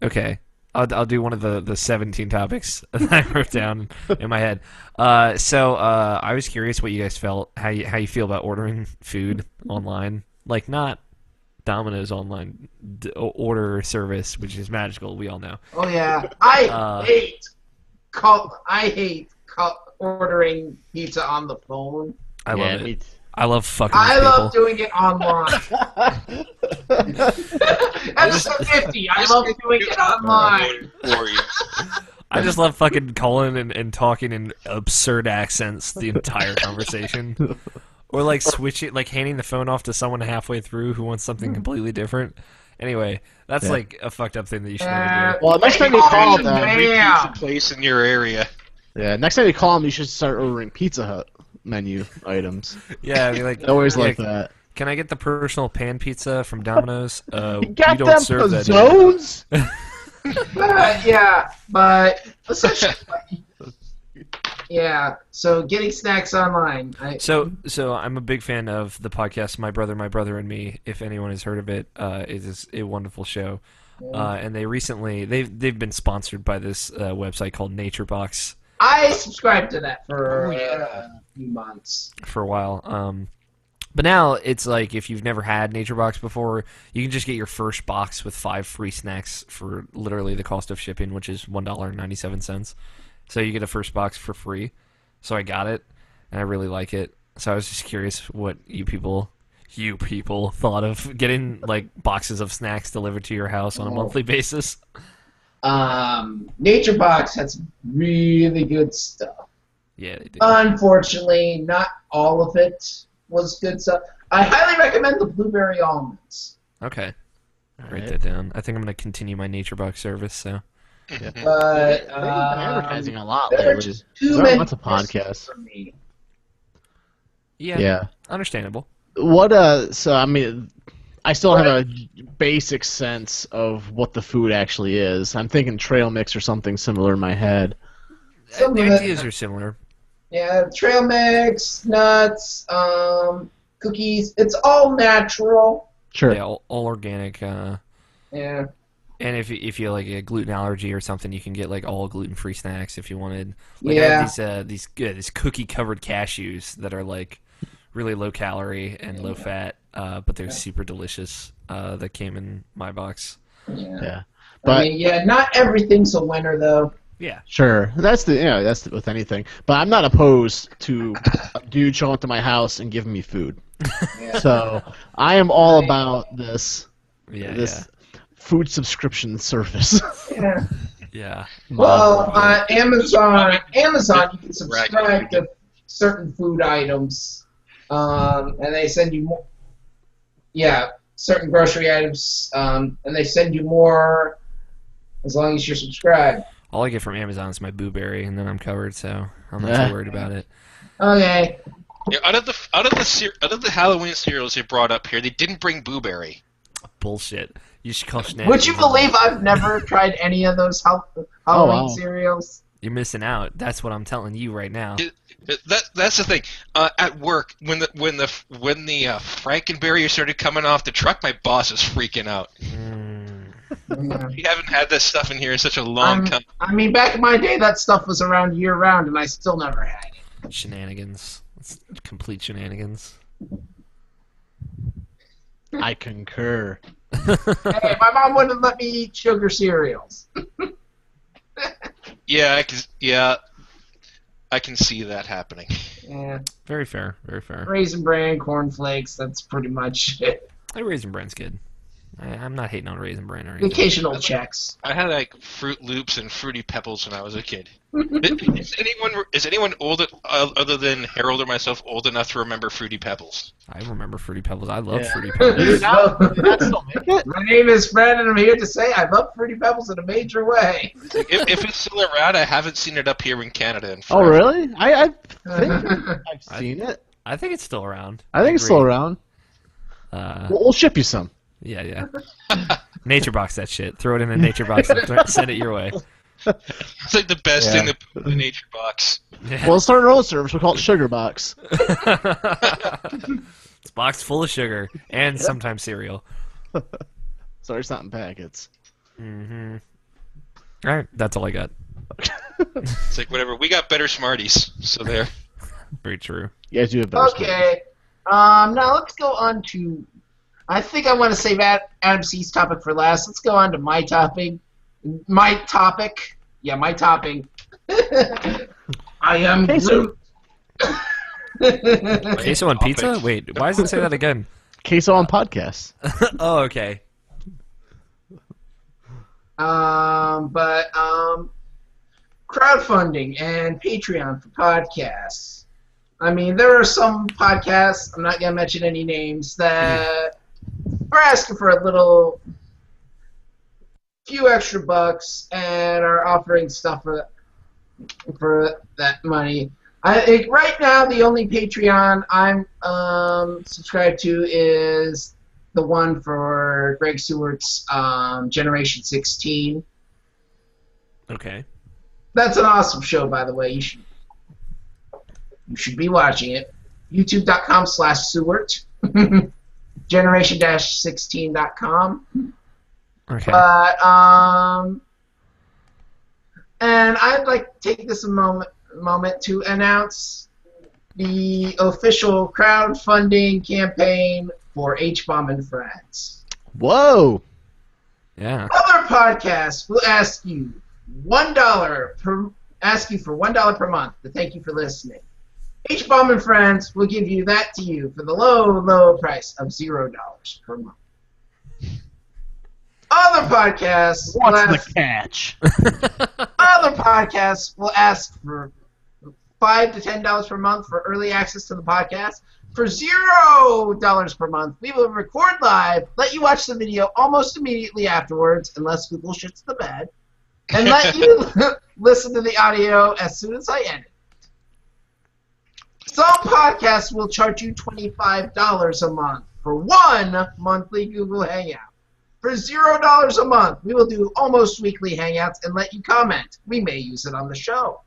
Okay. I'll do one of the 17 topics that I wrote down in my head. So I was curious what you guys felt, how you feel about ordering food online, like not Domino's online order service, which is magical. We all know. Oh yeah, I hate ordering pizza on the phone. I love it. I love fucking. I people. love doing it online. Episode 50. I love doing it online. I just love fucking calling and talking in absurd accents the entire conversation. Or like switching, like handing the phone off to someone halfway through who wants something completely different. Anyway, that's like a fucked up thing that you should never do. Well, next time you call them, Every pizza place in your area. yeah, next time you call them, you should start ordering Pizza Hut menu items. Yeah, I mean, like Always like that. Can I get the personal pan pizza from Domino's? You We got don't them serve that. zones? But essentially, yeah. So getting snacks online. So I'm a big fan of the podcast My Brother and Me. If anyone has heard of it, it is a wonderful show. And they've been sponsored by this website called NatureBox. I subscribed to that for a few months. For a while. But now it's like if you've never had NatureBox before, you can just get your first box with 5 free snacks for literally the cost of shipping, which is $1.97. So you get a first box for free. So I got it, and I really like it. So I was just curious what you people thought of getting like boxes of snacks delivered to your house on a monthly basis. NatureBox has really good stuff. Yeah, they do. Unfortunately, not all of it was good stuff. I highly recommend the blueberry almonds. Okay. Write that down. I think I'm going to continue my NatureBox service, so. Yeah. But They've been advertising a lot there are lately. just too There are many lots of podcasts. for me. Yeah. Understandable. What so I mean, I still have a basic sense of what the food actually is. I'm thinking trail mix or something similar in my head. Some The of it- ideas are similar. Yeah, trail mix, nuts, cookies. It's all natural. Sure. Yeah, all organic. Yeah. And if you like a gluten allergy or something, you can get like all gluten-free snacks if you wanted. Like Yeah. I have these cookie-covered cashews that are like really low calorie and low fat, but they're super delicious. That came in my box. Yeah. But I mean, yeah, not everything's a winner though. Yeah. sure, that's with anything. But I'm not opposed to a dude showing up to my house and giving me food. Yeah. So I am all about this Yeah. food subscription service. Yeah. Yeah. Well, on Amazon, you can subscribe to certain food items, and they send you more. Yeah, certain grocery items, and they send you more as long as you're subscribed. All I get from Amazon is my blueberry, and then I'm covered, so I'm not too worried about it. Okay. Yeah, out of the Halloween cereals they brought up here, they didn't bring blueberry. Bullshit. You should call shenanigans. Would you believe I've never tried any of those Halloween cereals? You're missing out. That's what I'm telling you right now. That's the thing. At work, when the Frankenberry started coming off the truck, my boss was freaking out. We haven't had this stuff in here in such a long time. I mean, back in my day, that stuff was around year-round, and I still never had it. Shenanigans. It's complete shenanigans. I concur. Hey, my mom wouldn't let me eat sugar cereals. Yeah, I can see that happening. Yeah. Very fair. Very fair. Raisin Bran, cornflakes, that's pretty much it. Raisin Bran's good. I'm not hating on Raisin Bran or anything. Occasional checks. I had like Fruit Loops and Fruity Pebbles when I was a kid. Is anyone old other than Harold or myself old enough to remember Fruity Pebbles? I remember Fruity Pebbles. I love Yeah. Fruity Pebbles. Did that still make it? My name is Fred, and I'm here to say I love Fruity Pebbles in a major way. If it's still around, I haven't seen it up here in Canada. In Oh, forever. really? I think I've seen it. I think it's still around. I think it's still around. Uh, We'll ship you some. yeah. Nature Box that shit. Throw it in a Nature Box and send it your way. It's like the best thing to put in the nature box. Yeah. Well, let's start our own service. We'll call it Sugar Box. It's boxed full of sugar and sometimes cereal. Sorry, it's not in packets. Mm-hmm. All right, that's all I got. It's like whatever. We got better Smarties, so there. Very true. You guys do have better Okay. Now let's go on to. I think I want to save Adam C's topic for last. Let's go on to my topic. My topic. Yeah, my topic. I am Groot. Queso on pizza? Wait, why does it say that again? Queso on podcasts. Oh, okay. Crowdfunding and Patreon for podcasts. I mean, there are some podcasts, I'm not going to mention any names, that are asking for a few extra bucks and are offering stuff for that money. Right now, the only Patreon I'm subscribed to is the one for Greg Stewart's Generation 16. Okay. That's an awesome show, by the way. You should be watching it. YouTube.com/Sewart. Generation-16.com. Okay. And I'd like to take this moment to announce the official crowdfunding campaign for Hbomb Friends. Whoa! Yeah. Other podcasts will ask you for $1 per month to thank you for listening. Hbomb Friends will give you that to you for the low price of $0 per month. Other podcasts What's the catch? Other podcasts will ask for $5 to $10 per month for early access to the podcast. For $0 per month, we will record live, let you watch the video almost immediately afterwards, unless Google shits the bed, and let you listen to the audio as soon as I edit. Some podcasts will charge you $25 a month for one monthly Google Hangout. For $0 a month, we will do almost weekly Hangouts and let you comment. We may use it on the show.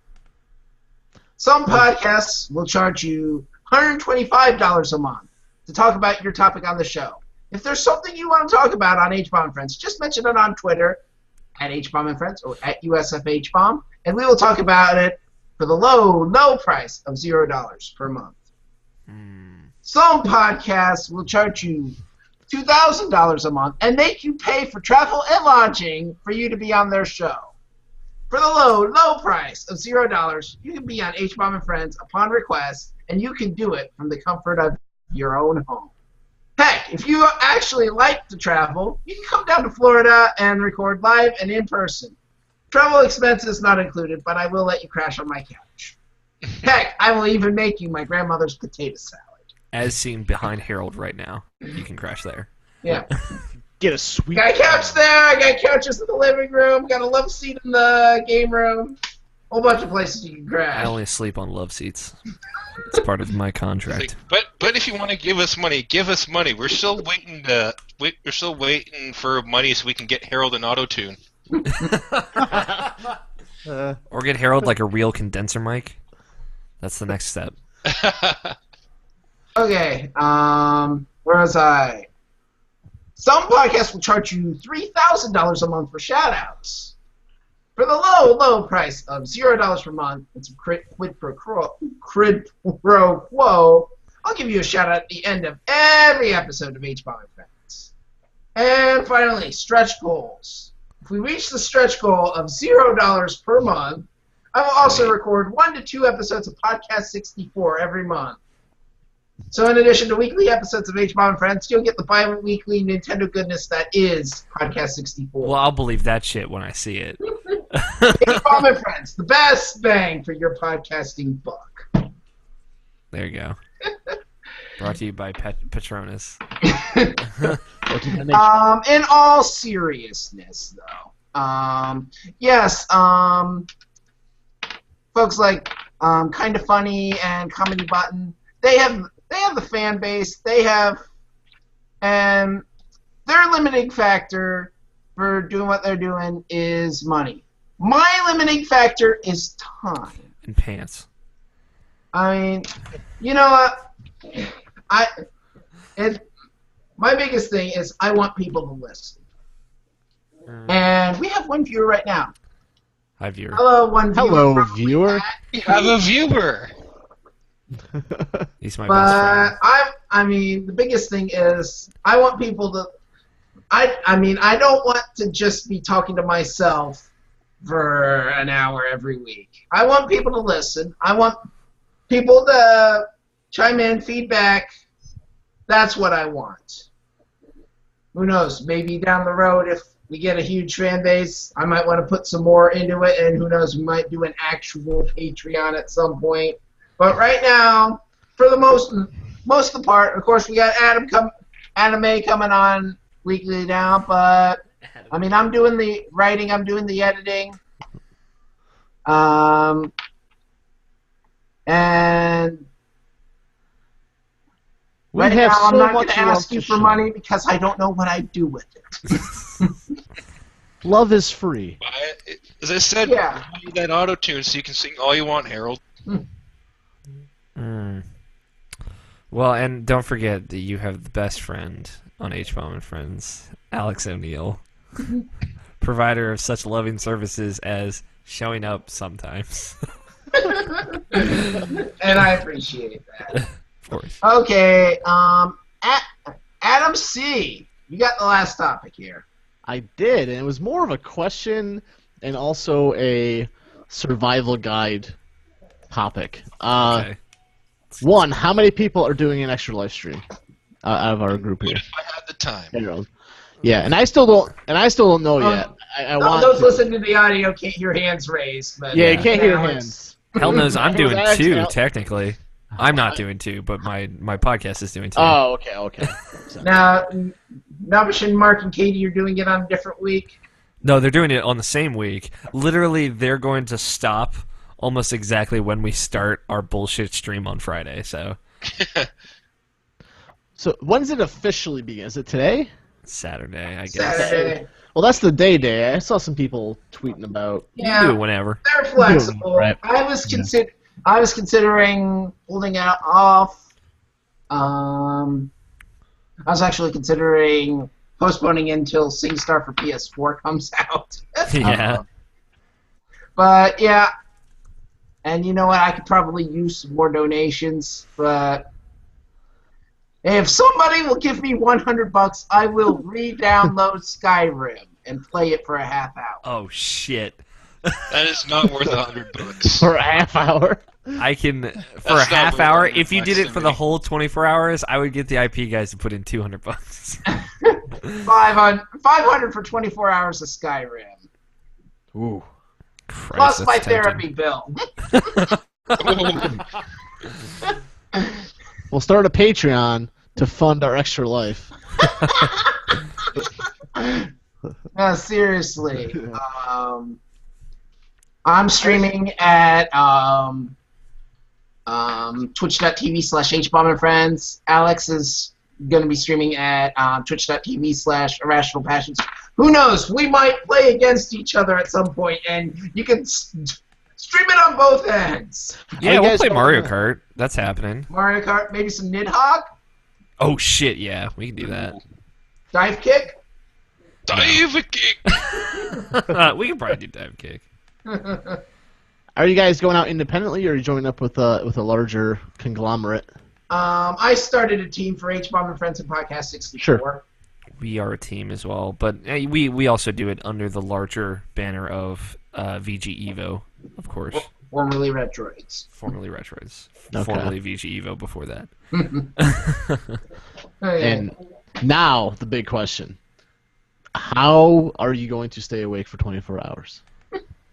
Some podcasts will charge you $125 a month to talk about your topic on the show. If there's something you want to talk about on Hbomb Friends, just mention it on Twitter at Hbomb Friends or at USFHbomb, and we will talk about it for the low price of $0 per month. Some podcasts will charge you $2,000 a month and make you pay for travel and lodging for you to be on their show. For the low price of $0, you can be on Hbomb Friends upon request, and you can do it from the comfort of your own home. Heck, if you actually like to travel, you can come down to Florida and record live and in person. Travel expenses not included, but I will let you crash on my couch. Heck, I will even make you my grandmother's potato salad. As seen behind Harold right now. You can crash there. Yeah. Get a sweet. Got a couch there, I got couches in the living room, got a love seat in the game room. Whole bunch of places you can crash. I only sleep on love seats. It's part of my contract. But if you want to give us money, give us money. We're still waiting for money so we can get Harold an auto-tune. Or get Harold like a real condenser mic. That's the next step. Okay, where was I? Some podcasts will charge you $3,000 a month for shout-outs. For the low price of $0 per month and some quid pro quo, I'll give you a shout-out at the end of every episode of Hbomb Friends. And finally, stretch goals. If we reach the stretch goal of $0 per month, I will also record 1 to 2 episodes of Podcast 64 every month. So in addition to weekly episodes of Hbomb Friends, you'll get the bi-weekly Nintendo goodness that is Podcast 64. Well, I'll believe that shit when I see it. Hbomb Friends, the best bang for your podcasting buck. There you go. Brought to you by Patronus. In all seriousness, though, yes, folks like Kinda Funny and Comedy Button, they have the fan base, and their limiting factor for doing what they're doing is money. My limiting factor is time. And pants. I mean, you know what? My biggest thing is I want people to listen. And we have one viewer right now. Hi, viewer. Hello, one viewer. Hello, viewer. You have a viewer. He's my best friend. I mean, the biggest thing is I want people to. I mean, I don't want to just be talking to myself for an hour every week. I want people to listen. I want people to chime in, feedback. That's what I want. Who knows? Maybe down the road, if we get a huge fan base, I might want to put some more into it, and who knows, we might do an actual Patreon at some point. But right now, for the most of the part, of course, we got Anime coming on weekly now, but I mean, I'm doing the writing, I'm doing the editing, and right now, I'm not going to ask you for money because I don't know what I do with it. Love is free. As I said, Yeah. you need that auto-tune so you can sing all you want, Harold. Well, and don't forget that you have the best friend on Hbomb Friends, Alex O'Neill, provider of such loving services as showing up sometimes. And I appreciate that. Of course. Okay, Adam C., you got the last topic here. I did, and it was more of a question and also a survival guide topic. Okay. One, how many people are doing an extra live stream out of our group here? If I had the time. Harold. Yeah, and I still don't know yet. I want Those to. listening to the audio can't hear hands raised. But Yeah, you can't hear now hands. Hell knows I'm doing Alex, two, Alex. technically. I'm not doing two, but my podcast is doing two. Oh, okay. Now, Nabishin, Mark, and Katie are doing it on a different week. No, they're doing it on the same week. Literally, they're going to stop almost exactly when we start our bullshit stream on Friday. So When does it officially begin? Is it today? Saturday, I guess. Saturday. Well, that's the day. I saw some people tweeting about. You can do Yeah, it whenever. they're flexible. Right. I was considering holding it off. I was actually considering postponing until SingStar for PS4 comes out. Yeah. But yeah, and you know what? I could probably use some more donations. But if somebody will give me $100, I will re-download Skyrim and play it for a half hour. Oh shit. That is not worth $100. For a half hour. I can for a That's not half worth hour. $100 If you did it to for the me. whole 24 hours, I would get the IP guys to put in $200. $500 for 24 hours of Skyrim. Ooh. Christ, Plus that's my tempting. therapy bill. We'll start a Patreon to fund our extra life. No, seriously. I'm streaming at twitch.tv/hbombandfriends. Alex is going to be streaming at twitch.tv/irrational passions. Who knows? We might play against each other at some point, and you can stream it on both ends. Yeah, you we'll guys play going Mario to- Kart. That's happening. Mario Kart, maybe some Nidhogg, Oh shit, yeah, we can do that. dive kick. Dive kick! We can probably do dive kick. Are you guys going out independently, or are you joining up with a larger conglomerate? I started a team for Hbomb and Friends and Podcast 64. Sure. We are a team as well, but we also do it under the larger banner of VG Evo, of course. Formerly Retroids. Formerly Retroids. Okay. Formerly VG Evo before that. And now the big question: how are you going to stay awake for 24 hours?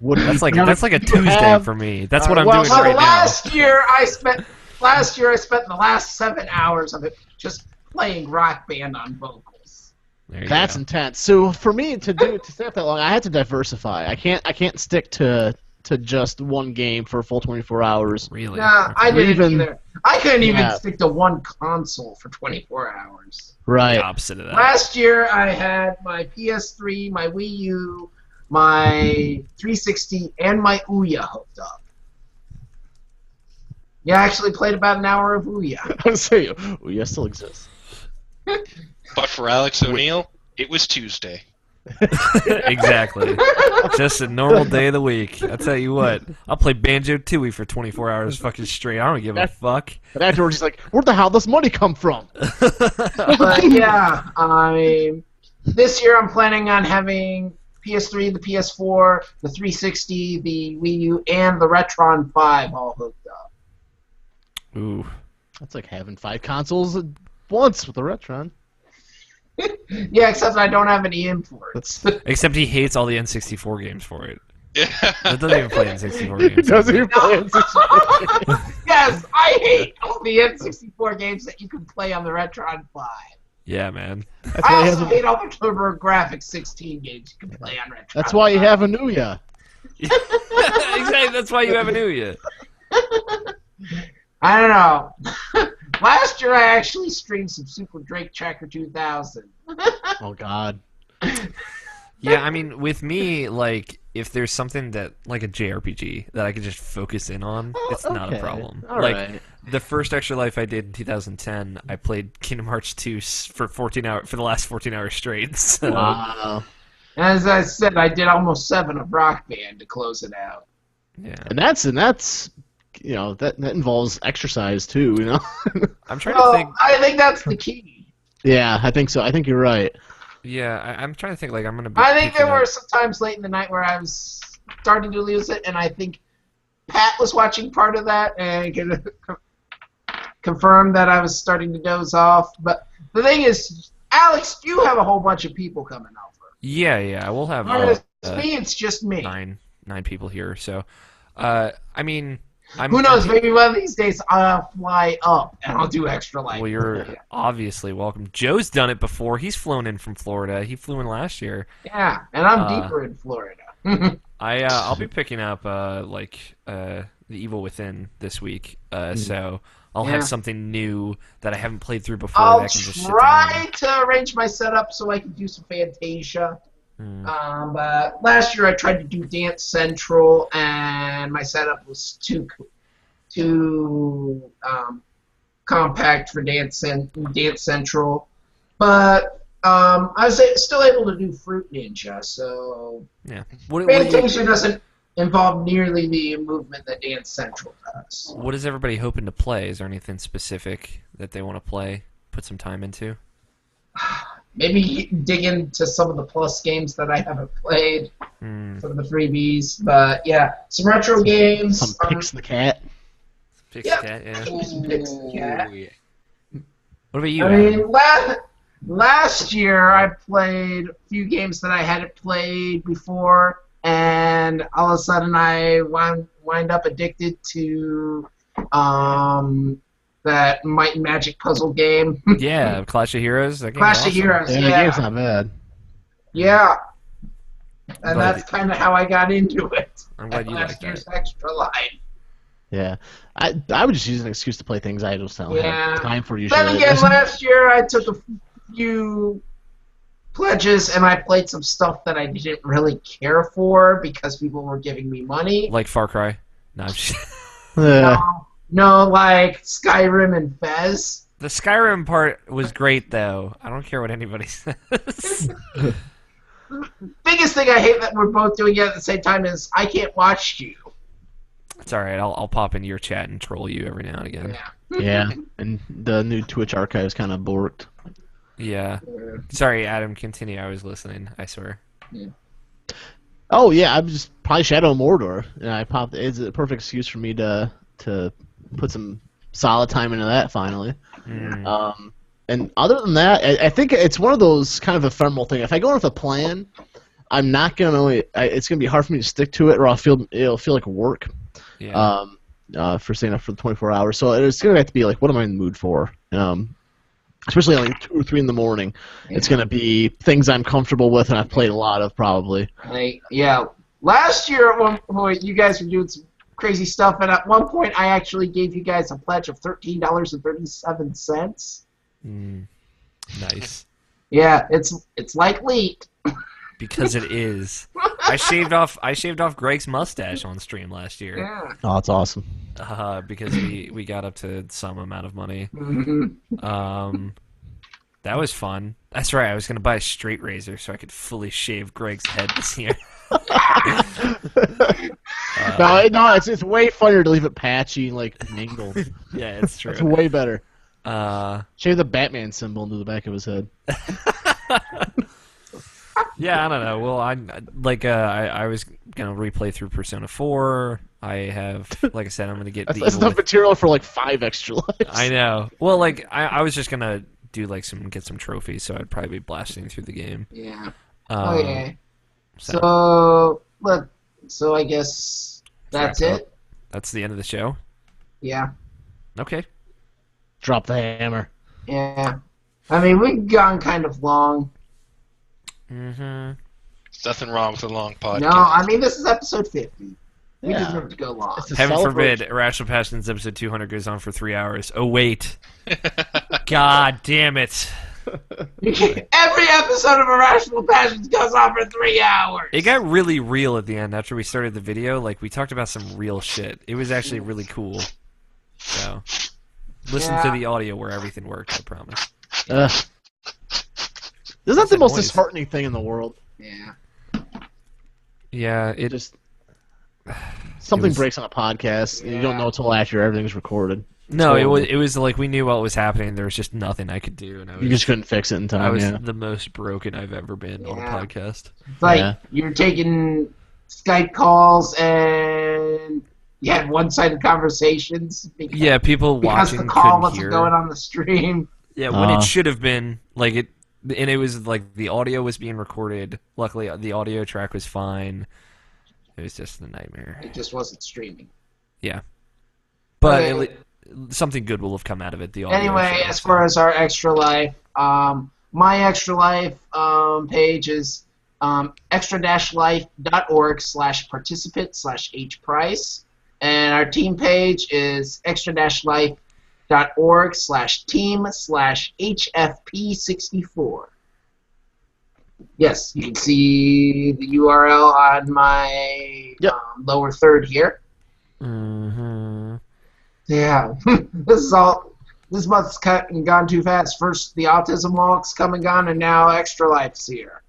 That's like a Tuesday for me. That's what I'm doing right now. Last year I spent the last 7 hours of it just playing Rock Band on vocals. That's intense. So for me to stay up that long, I had to diversify. I can't stick to just one game for a full 24 hours. Really? Nah, I didn't either. I couldn't even stick to one console for 24 hours. Right. The opposite of that. Last year I had my PS3, my Wii U, my 360, and my Ouya hooked up. Yeah, I actually played about an hour of Ouya. I was saying, Ouya still exists. But for Alex O'Neill, it was Tuesday. Exactly. Just a normal day of the week. I'll tell you what. I'll play Banjo-Tooie for 24 hours fucking straight. I don't give a fuck. And afterwards he's like, where the hell does money come from? But yeah, this year I'm planning on having PS3, the PS4, the 360, the Wii U, and the Retron 5 all hooked up. Ooh. That's like having 5 consoles at once with the Retron. Yeah, except I don't have any imports. Except he hates all the N64 games for it. That doesn't even play N64 games. He doesn't even play N64 games. Yes, I hate all the N64 games that you can play on the Retron 5. Yeah, man. I also hate all the TurboGrafx 16 games you can play on Retron. That's why you have a Ouya. Exactly, that's why you have a Ouya. I don't know. Last year I actually streamed some Super Drake Tracker 2000. Oh, God. Yeah, I mean, with me, like, if there's something that, like a JRPG, that I can just focus in on, it's not a problem. All like, right. the first Extra Life I did in 2010, I played Kingdom Hearts 2 for the last 14 hours straight. So. Wow. As I said, I did almost 7 of Rock Band to close it out. Yeah. And that's you know, that involves exercise too, you know. I'm trying to think. I think that's the key. Yeah, I think so. I think you're right. Yeah, I'm trying to think. Like, I'm gonna. Be I think there were some times late in the night where I was starting to lose it, and I think Pat was watching part of that and could confirm that I was starting to doze off. But the thing is, Alex, you have a whole bunch of people coming over. Yeah, we'll have. Me, it's just me. Nine people here. So, I mean. Who knows? Maybe one of these days I'll fly up and I'll do Extra Life. Well, you're obviously welcome. Joe's done it before. He's flown in from Florida. He flew in last year. Yeah, and I'm deeper in Florida. I'll be picking up The Evil Within this week. So I'll have something new that I haven't played through before. I'll that I can just try to arrange my setup so I can do some Fantasia. But last year I tried to do Dance Central, and my setup was too compact for Dance Central. But I was still able to do Fruit Ninja, so yeah. Fantasia doesn't involve nearly the movement that Dance Central does. What is everybody hoping to play? Is there anything specific that they want to play, put some time into? Maybe dig into some of the Plus games that I haven't played, some of the freebies. But yeah, some retro games. Some Pix the Cat. Pix the Cat, yeah. Some Pix the Cat. What about you? I mean, last year I played a few games that I hadn't played before, and all of a sudden I wind up addicted to that Might and Magic puzzle game. Yeah, Clash of Heroes. Clash of Heroes, yeah. The game's not bad. Yeah. And that's kind of how I got into it. I'm glad you like that. Extra Life. Yeah. I would just use an excuse to play things I just don't have time for usually. Then again, last year I took a few pledges and I played some stuff that I didn't really care for because people were giving me money. Like Far Cry? No, I'm just... No, like Skyrim and Fez. The Skyrim part was great, though. I don't care what anybody says. Biggest thing I hate that we're both doing it at the same time is I can't watch you. It's alright, I'll pop into your chat and troll you every now and again. Yeah, and the new Twitch archive's kind of borked. Yeah. Sorry, Adam, continue. I was listening, I swear. Yeah. Oh, yeah, I'm just probably Shadow of Mordor. And it's a perfect excuse for me to put some solid time into that finally. Mm. And other than that, I think it's one of those kind of ephemeral thing. If I go in with a plan, I'm not gonna. It's gonna be hard for me to stick to it, or it'll feel like work. Yeah. For staying up for the 24 hours. So it's gonna have to be like, what am I in the mood for? Especially at like 2 or 3 in the morning. Yeah. It's gonna be things I'm comfortable with, and I've played a lot of probably. Last year at one point, you guys were doing some crazy stuff, and at one point, I actually gave you guys a pledge of $13.37. Nice. Yeah, it's like leaked. Because it is. I shaved off Greg's mustache on stream last year. Yeah. Oh, that's awesome. Because we got up to some amount of money. Mm-hmm. That was fun. That's right. I was gonna buy a straight razor so I could fully shave Greg's head this year. No, it's way funnier to leave it patchy, like mangled. Yeah, it's true. It's way better. Shave the Batman symbol into the back of his head. Yeah, I don't know. Well, I was gonna replay through Persona 4. I have, like I said, I'm gonna get. That's enough material for like 5 extra lives. I know. Well, like I was just gonna do like get some trophies, so I'd probably be blasting through the game. Yeah. Okay. So look. So I guess that's it. That's the end of the show. Yeah. Okay. Drop the hammer. Yeah. I mean, we've gone kind of long. Mm-hmm. There's nothing wrong with a long podcast. No, I mean, this is episode 50. We deserve to go long. Heaven forbid, Irrational Passions episode 200 goes on for 3 hours. Oh, wait. God damn it. Every episode of Irrational Passions goes on for 3 hours. It got really real at the end after we started the video. Like, we talked about some real shit. It was actually really cool. So, listen to the audio where everything works, I promise. Isn't that the most disheartening thing in the world? Yeah. Yeah, it just something breaks on a podcast, and you don't know until after everything's recorded. No, it was like we knew what was happening. There was just nothing I could do, and you just couldn't fix it in time. I was the most broken I've ever been on a podcast. It's like you're taking Skype calls and you had one-sided conversations. Yeah, people watching because the call wasn't hear. Going on the stream. Yeah, when it should have been like it. And it was like the audio was being recorded. Luckily, the audio track was fine. It was just a nightmare. It just wasn't streaming. Yeah. But something good will have come out of it. The audio anyway, as far as our Extra Life, my Extra Life page is extra-life.org/participant/hprice. And our team page is extra-life.org/team/HFP64. Yes, you can see the URL on my lower third here. Mm-hmm. Yeah, this month's cut and gone too fast. First, the Autism Walk's come and gone, and now Extra Life's here.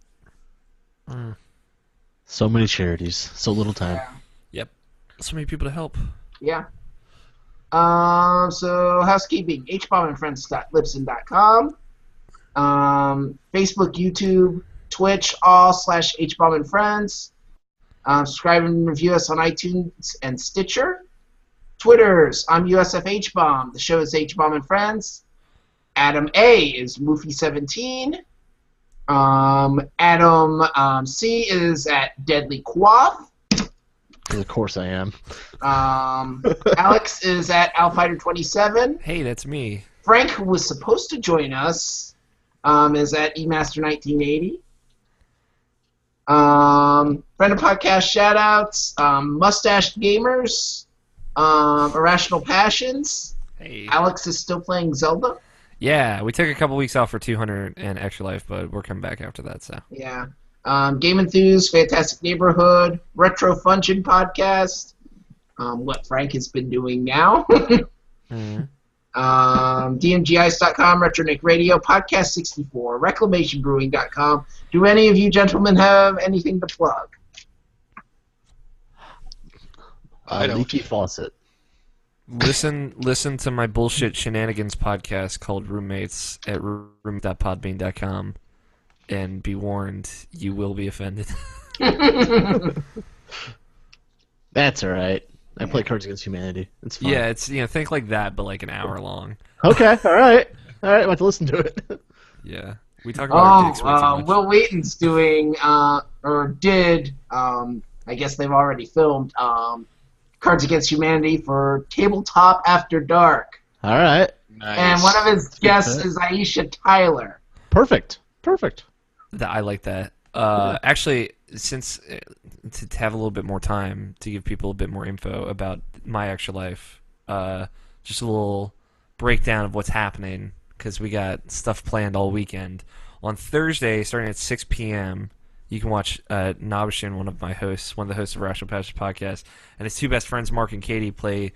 So many charities, so little time. Yeah. Yep, so many people to help. Yeah. So housekeeping: hbombandfriends.libsyn.com, Facebook, YouTube, Twitch, all/hbombandfriends. Subscribe and review us on iTunes and Stitcher. Twitters: I'm USFHbomb. The show is Hbomb and Friends. Adam A is Moofy17. Adam C is at Deadly Quaff. Of course I am. Alex is at Alfighter27. Hey, that's me. Frank, who was supposed to join us, is at eMaster1980. Friend of podcast shoutouts, Mustached Gamers, Irrational Passions. Hey. Alex is still playing Zelda. Yeah, we took a couple weeks off for 200 and Extra Life, but we're coming back after that. So yeah. Game Enthused, Fantastic Neighborhood, Retro Fungeon podcast, what Frank has been doing now. DMGIce.com, Retronic Radio, Podcast 64, ReclamationBrewing.com. Do any of you gentlemen have anything to plug? I don't. Leaky faucet. Listen to my bullshit shenanigans podcast called Roommates at roommate.podbean.com, and be warned, you will be offended. That's all right. I play Cards Against Humanity. It's fun. Yeah, it's think like that, but like an hour long. Okay, all right. I'm about to listen to it. Yeah, we talk about our dicks way too much. Will Wheaton's doing, or did, I guess they've already filmed, Cards Against Humanity for Tabletop After Dark. All right. Nice. And one of his guests is Aisha Tyler. Perfect. I like that. Actually, since to have a little bit more time to give people a bit more info about my extra life, just a little breakdown of what's happening because we got stuff planned all weekend. On Thursday, starting at 6 p.m., you can watch Nabishin, one of the hosts of Irrational Passions podcast, and his two best friends, Mark and Katie, play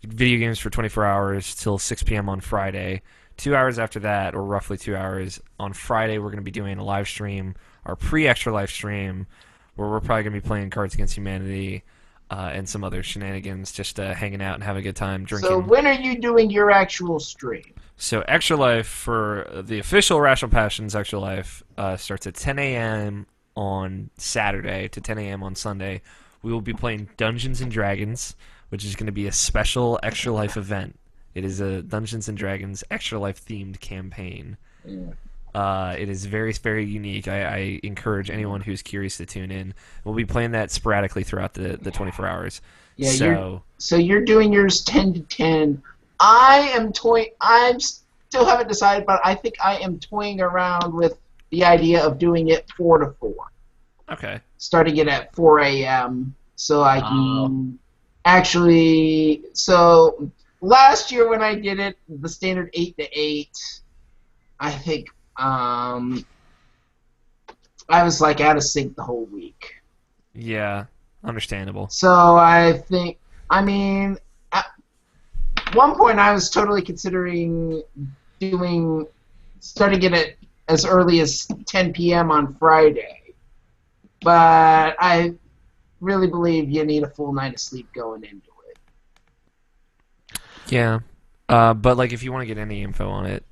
video games for 24 hours till 6 p.m. on Friday. 2 hours after that, or roughly 2 hours, on Friday we're going to be doing a live stream, our pre-extra live stream, where we're probably going to be playing Cards Against Humanity and some other shenanigans, just hanging out and having a good time, drinking. So when are you doing your actual stream? So Extra Life, for the official Irrational Passions Extra Life, starts at 10 a.m. on Saturday to 10 a.m. on Sunday. We will be playing Dungeons & Dragons, which is going to be a special Extra Life event. It is a Dungeons & Dragons Extra Life themed campaign. Yeah. It is very, very unique. I encourage anyone who's curious to tune in. We'll be playing that sporadically throughout the 24 hours. Yeah, so you're doing yours 10 to 10. I still haven't decided, but I think I am toying around with the idea of doing it 4 to 4. Okay. Starting it at 4 a.m. so I can actually. So last year when I did it, the standard 8 to 8, I think I was like out of sync the whole week. Yeah, understandable. So I think, at one point I was totally considering starting it at as early as 10 p.m. on Friday. But I really believe you need a full night of sleep going into it. Yeah. But like if you want to get any info on it,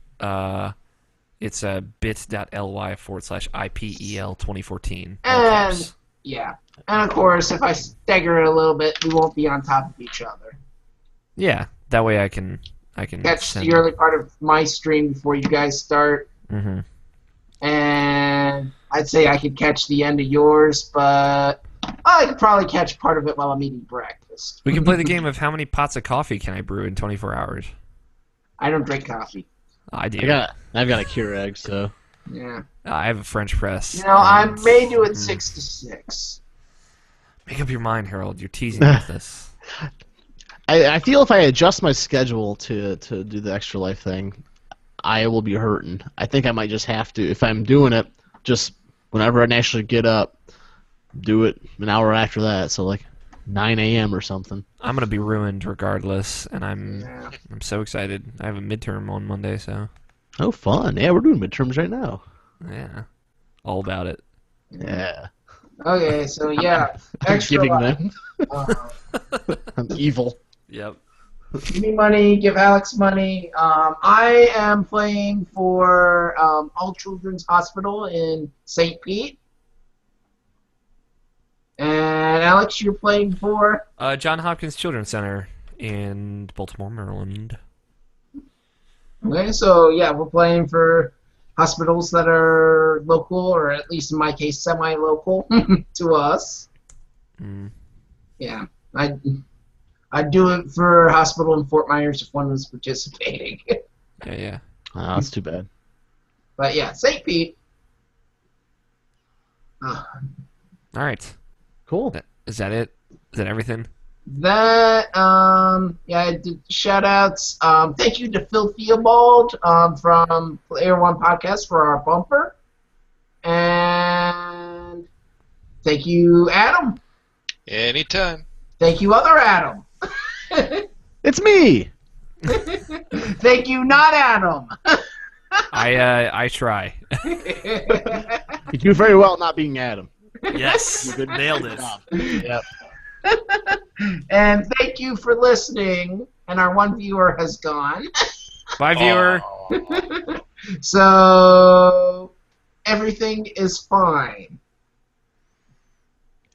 it's bit.ly/IPEL2014. And yeah. And of course, if I stagger it a little bit, we won't be on top of each other. Yeah. That way I can catch the early part of my stream before you guys start. Mm-hmm. And I'd say I could catch the end of yours, but I could probably catch part of it while I'm eating breakfast. We can play the game of how many pots of coffee can I brew in 24 hours. I don't drink coffee. I do. I've got a Keurig, so yeah. I have a French press. You know, I may do it 6 to 6. Make up your mind, Harold. You're teasing with this. I feel if I adjust my schedule to do the Extra Life thing, I will be hurting. I think I might just have to, if I'm doing it, just whenever I naturally get up, do it an hour after that, so like 9 a.m. or something. I'm gonna be ruined regardless, and I'm so excited. I have a midterm on Monday, so. Oh, fun! Yeah, we're doing midterms right now. Yeah, all about it. Yeah. Okay, so yeah, Extra Giving Life. them. I'm evil. Yep. Give me money, give Alex money. I am playing for All Children's Hospital in St. Pete. And Alex, you're playing for? John Hopkins Children's Center in Baltimore, Maryland. Okay, so yeah, we're playing for hospitals that are local, or at least in my case, semi-local to us. Mm. Yeah, I'd do it for a hospital in Fort Myers if one was participating. Yeah. Oh, that's too bad. But yeah, St. Pete. All right. Cool. Is that it? Is that everything? That, yeah, I did shout-outs. Thank you to Phil Theobald from Player One Podcast for our bumper. And thank you, Adam. Anytime. Thank you, other Adam. It's me! Thank you, not Adam. I try. You do very well not being Adam. Yes. You nailed it. Yep. And thank you for listening. And our one viewer has gone. Bye, viewer. So everything is fine.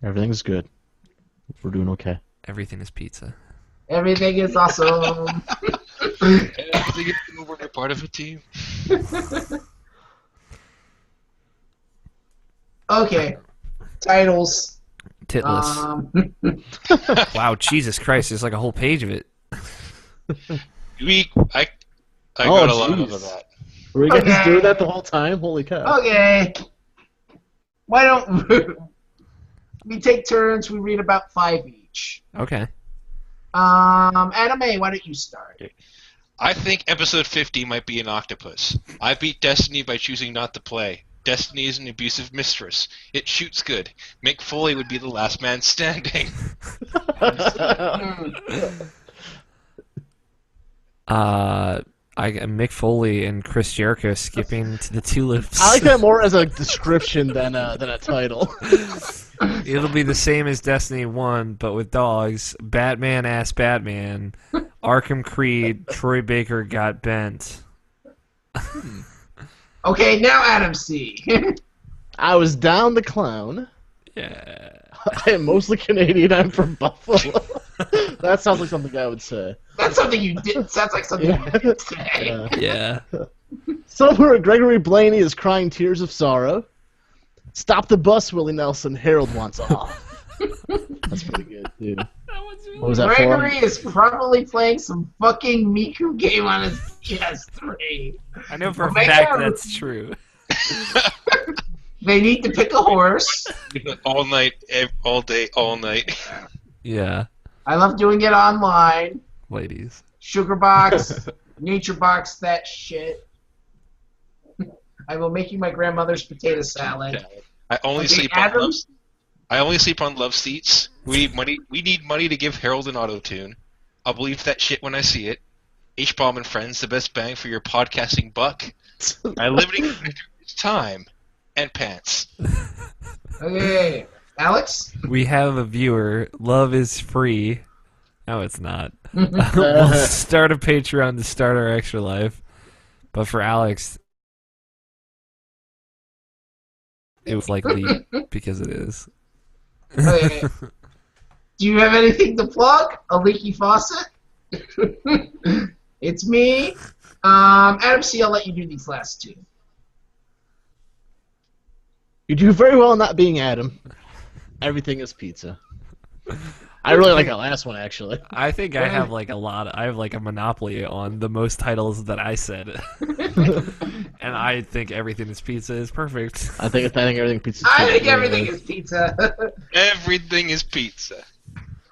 Everything's good. We're doing okay. Everything is pizza. Everything is awesome. Everything is we're part of a team. Okay. Titles. Titless. Wow, Jesus Christ! There's like a whole page of it. I got a lot of that. Were we guys doing that the whole time? Holy cow. Okay. Why don't we take turns? We read about 5 each. Okay. Anime, why don't you start? I think episode 50 might be an octopus. I beat Destiny by choosing not to play. Destiny is an abusive mistress. It shoots good. Mick Foley would be the last man standing. Mick Foley and Chris Jericho skipping to the tulips. I like that more as a description than a title. It'll be the same as Destiny 1, but with dogs. Batman ass Batman. Arkham Creed. Troy Baker got bent. Okay, now Adam C. I was down the clown. Yeah. I am mostly Canadian. I'm from Buffalo. That sounds like something I would say. That's something you did. Sounds like something you did say. Yeah. Somewhere Gregory Blaney is crying tears of sorrow. Stop the bus, Willie Nelson. Harold wants off. That's pretty good, dude. What was that Gregory is probably playing some fucking Miku game on his PS3. I know for a fact that's true. They need to pick a horse. All night, all day, all night. Yeah. I love doing it online. Ladies. Sugar box, nature box, that shit. I will make you my grandmother's potato salad. I only sleep on love seats. We need money to give Harold an auto-tune. I'll believe that shit when I see it. Hbomb and Friends, the best bang for your podcasting buck. My limiting is time and pants. Okay, Alex? We have a viewer. Love is free. No, it's not. We'll start a Patreon to start our extra life. But for Alex, it was likely because it is. Okay. Do you have anything to plug? A leaky faucet? It's me. Adam C., I'll let you do these last two. You do very well not being Adam. Everything is pizza. I really like that last one, actually. I think I have like I have like a monopoly on the most titles that I said. And I think Everything is Pizza is perfect. I think everything pizza. I think everything is pizza. Everything is pizza.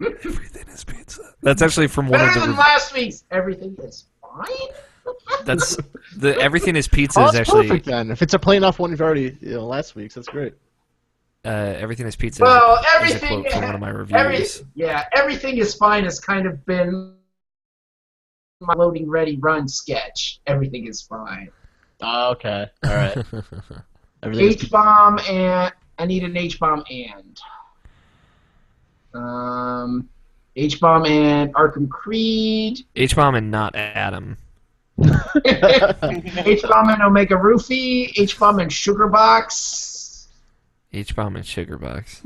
Everything is pizza. That's actually from one Better of the than last week's Everything is Fine? That's the Everything is Pizza Oh, is that's actually perfect then. If it's a plain enough one you've already last week's, that's great. Everything is Pizza Well, is everything. a quote from one of my reviews. Everything is Fine has kind of been my loading ready run sketch. Everything is Fine. Oh, okay. All right. Everything is pizza. H-bomb and I need an H-bomb and. H-bomb and Arkham Creed. H-bomb and not Adam. H-bomb and Omega Roofie. H-bomb and Sugar Box. H-bomb and Sugar Box.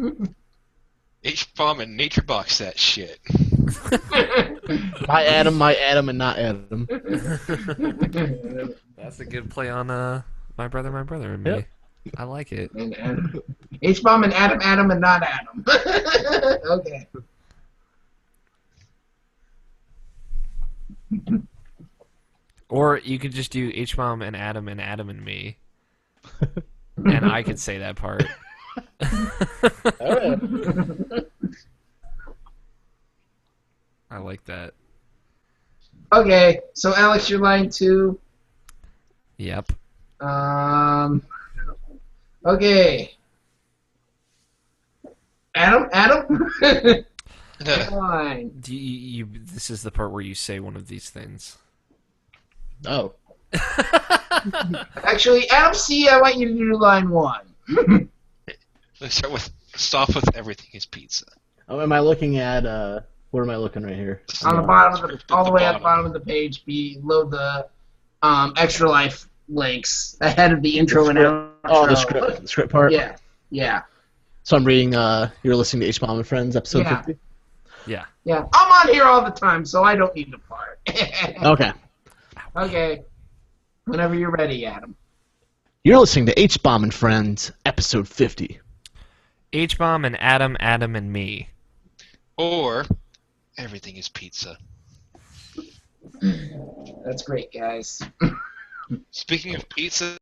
H-bomb and Nature Box that shit. My Adam, and not Adam. That's a good play on My Brother, and Me. Yep. I like it. And H-bomb and Adam, and not Adam. Okay. Or you could just do H-bomb and Adam and Me. And I could say that part. All right. I like that. Okay, so Alex, you're line 2. Yep. Okay. Adam? Line. Do you this is the part where you say one of these things. Oh. Actually, Adam C., I want you to do line 1. Let's start with Everything is Pizza. Oh, am I looking at where am I looking right here? On the bottom of all the way at the bottom of the page, below the extra life links ahead of the intro and outro. Oh, the script part. Yeah. So I'm reading. You're listening to Hbomb and Friends, episode Yeah. 50. Yeah. Yeah, I'm on here all the time, so I don't need to fart. Okay. Okay. Whenever you're ready, Adam. You're listening to Hbomb Friends, episode 50. Hbomb and Adam, Adam and me. Or everything is pizza. That's great, guys. Speaking of pizza,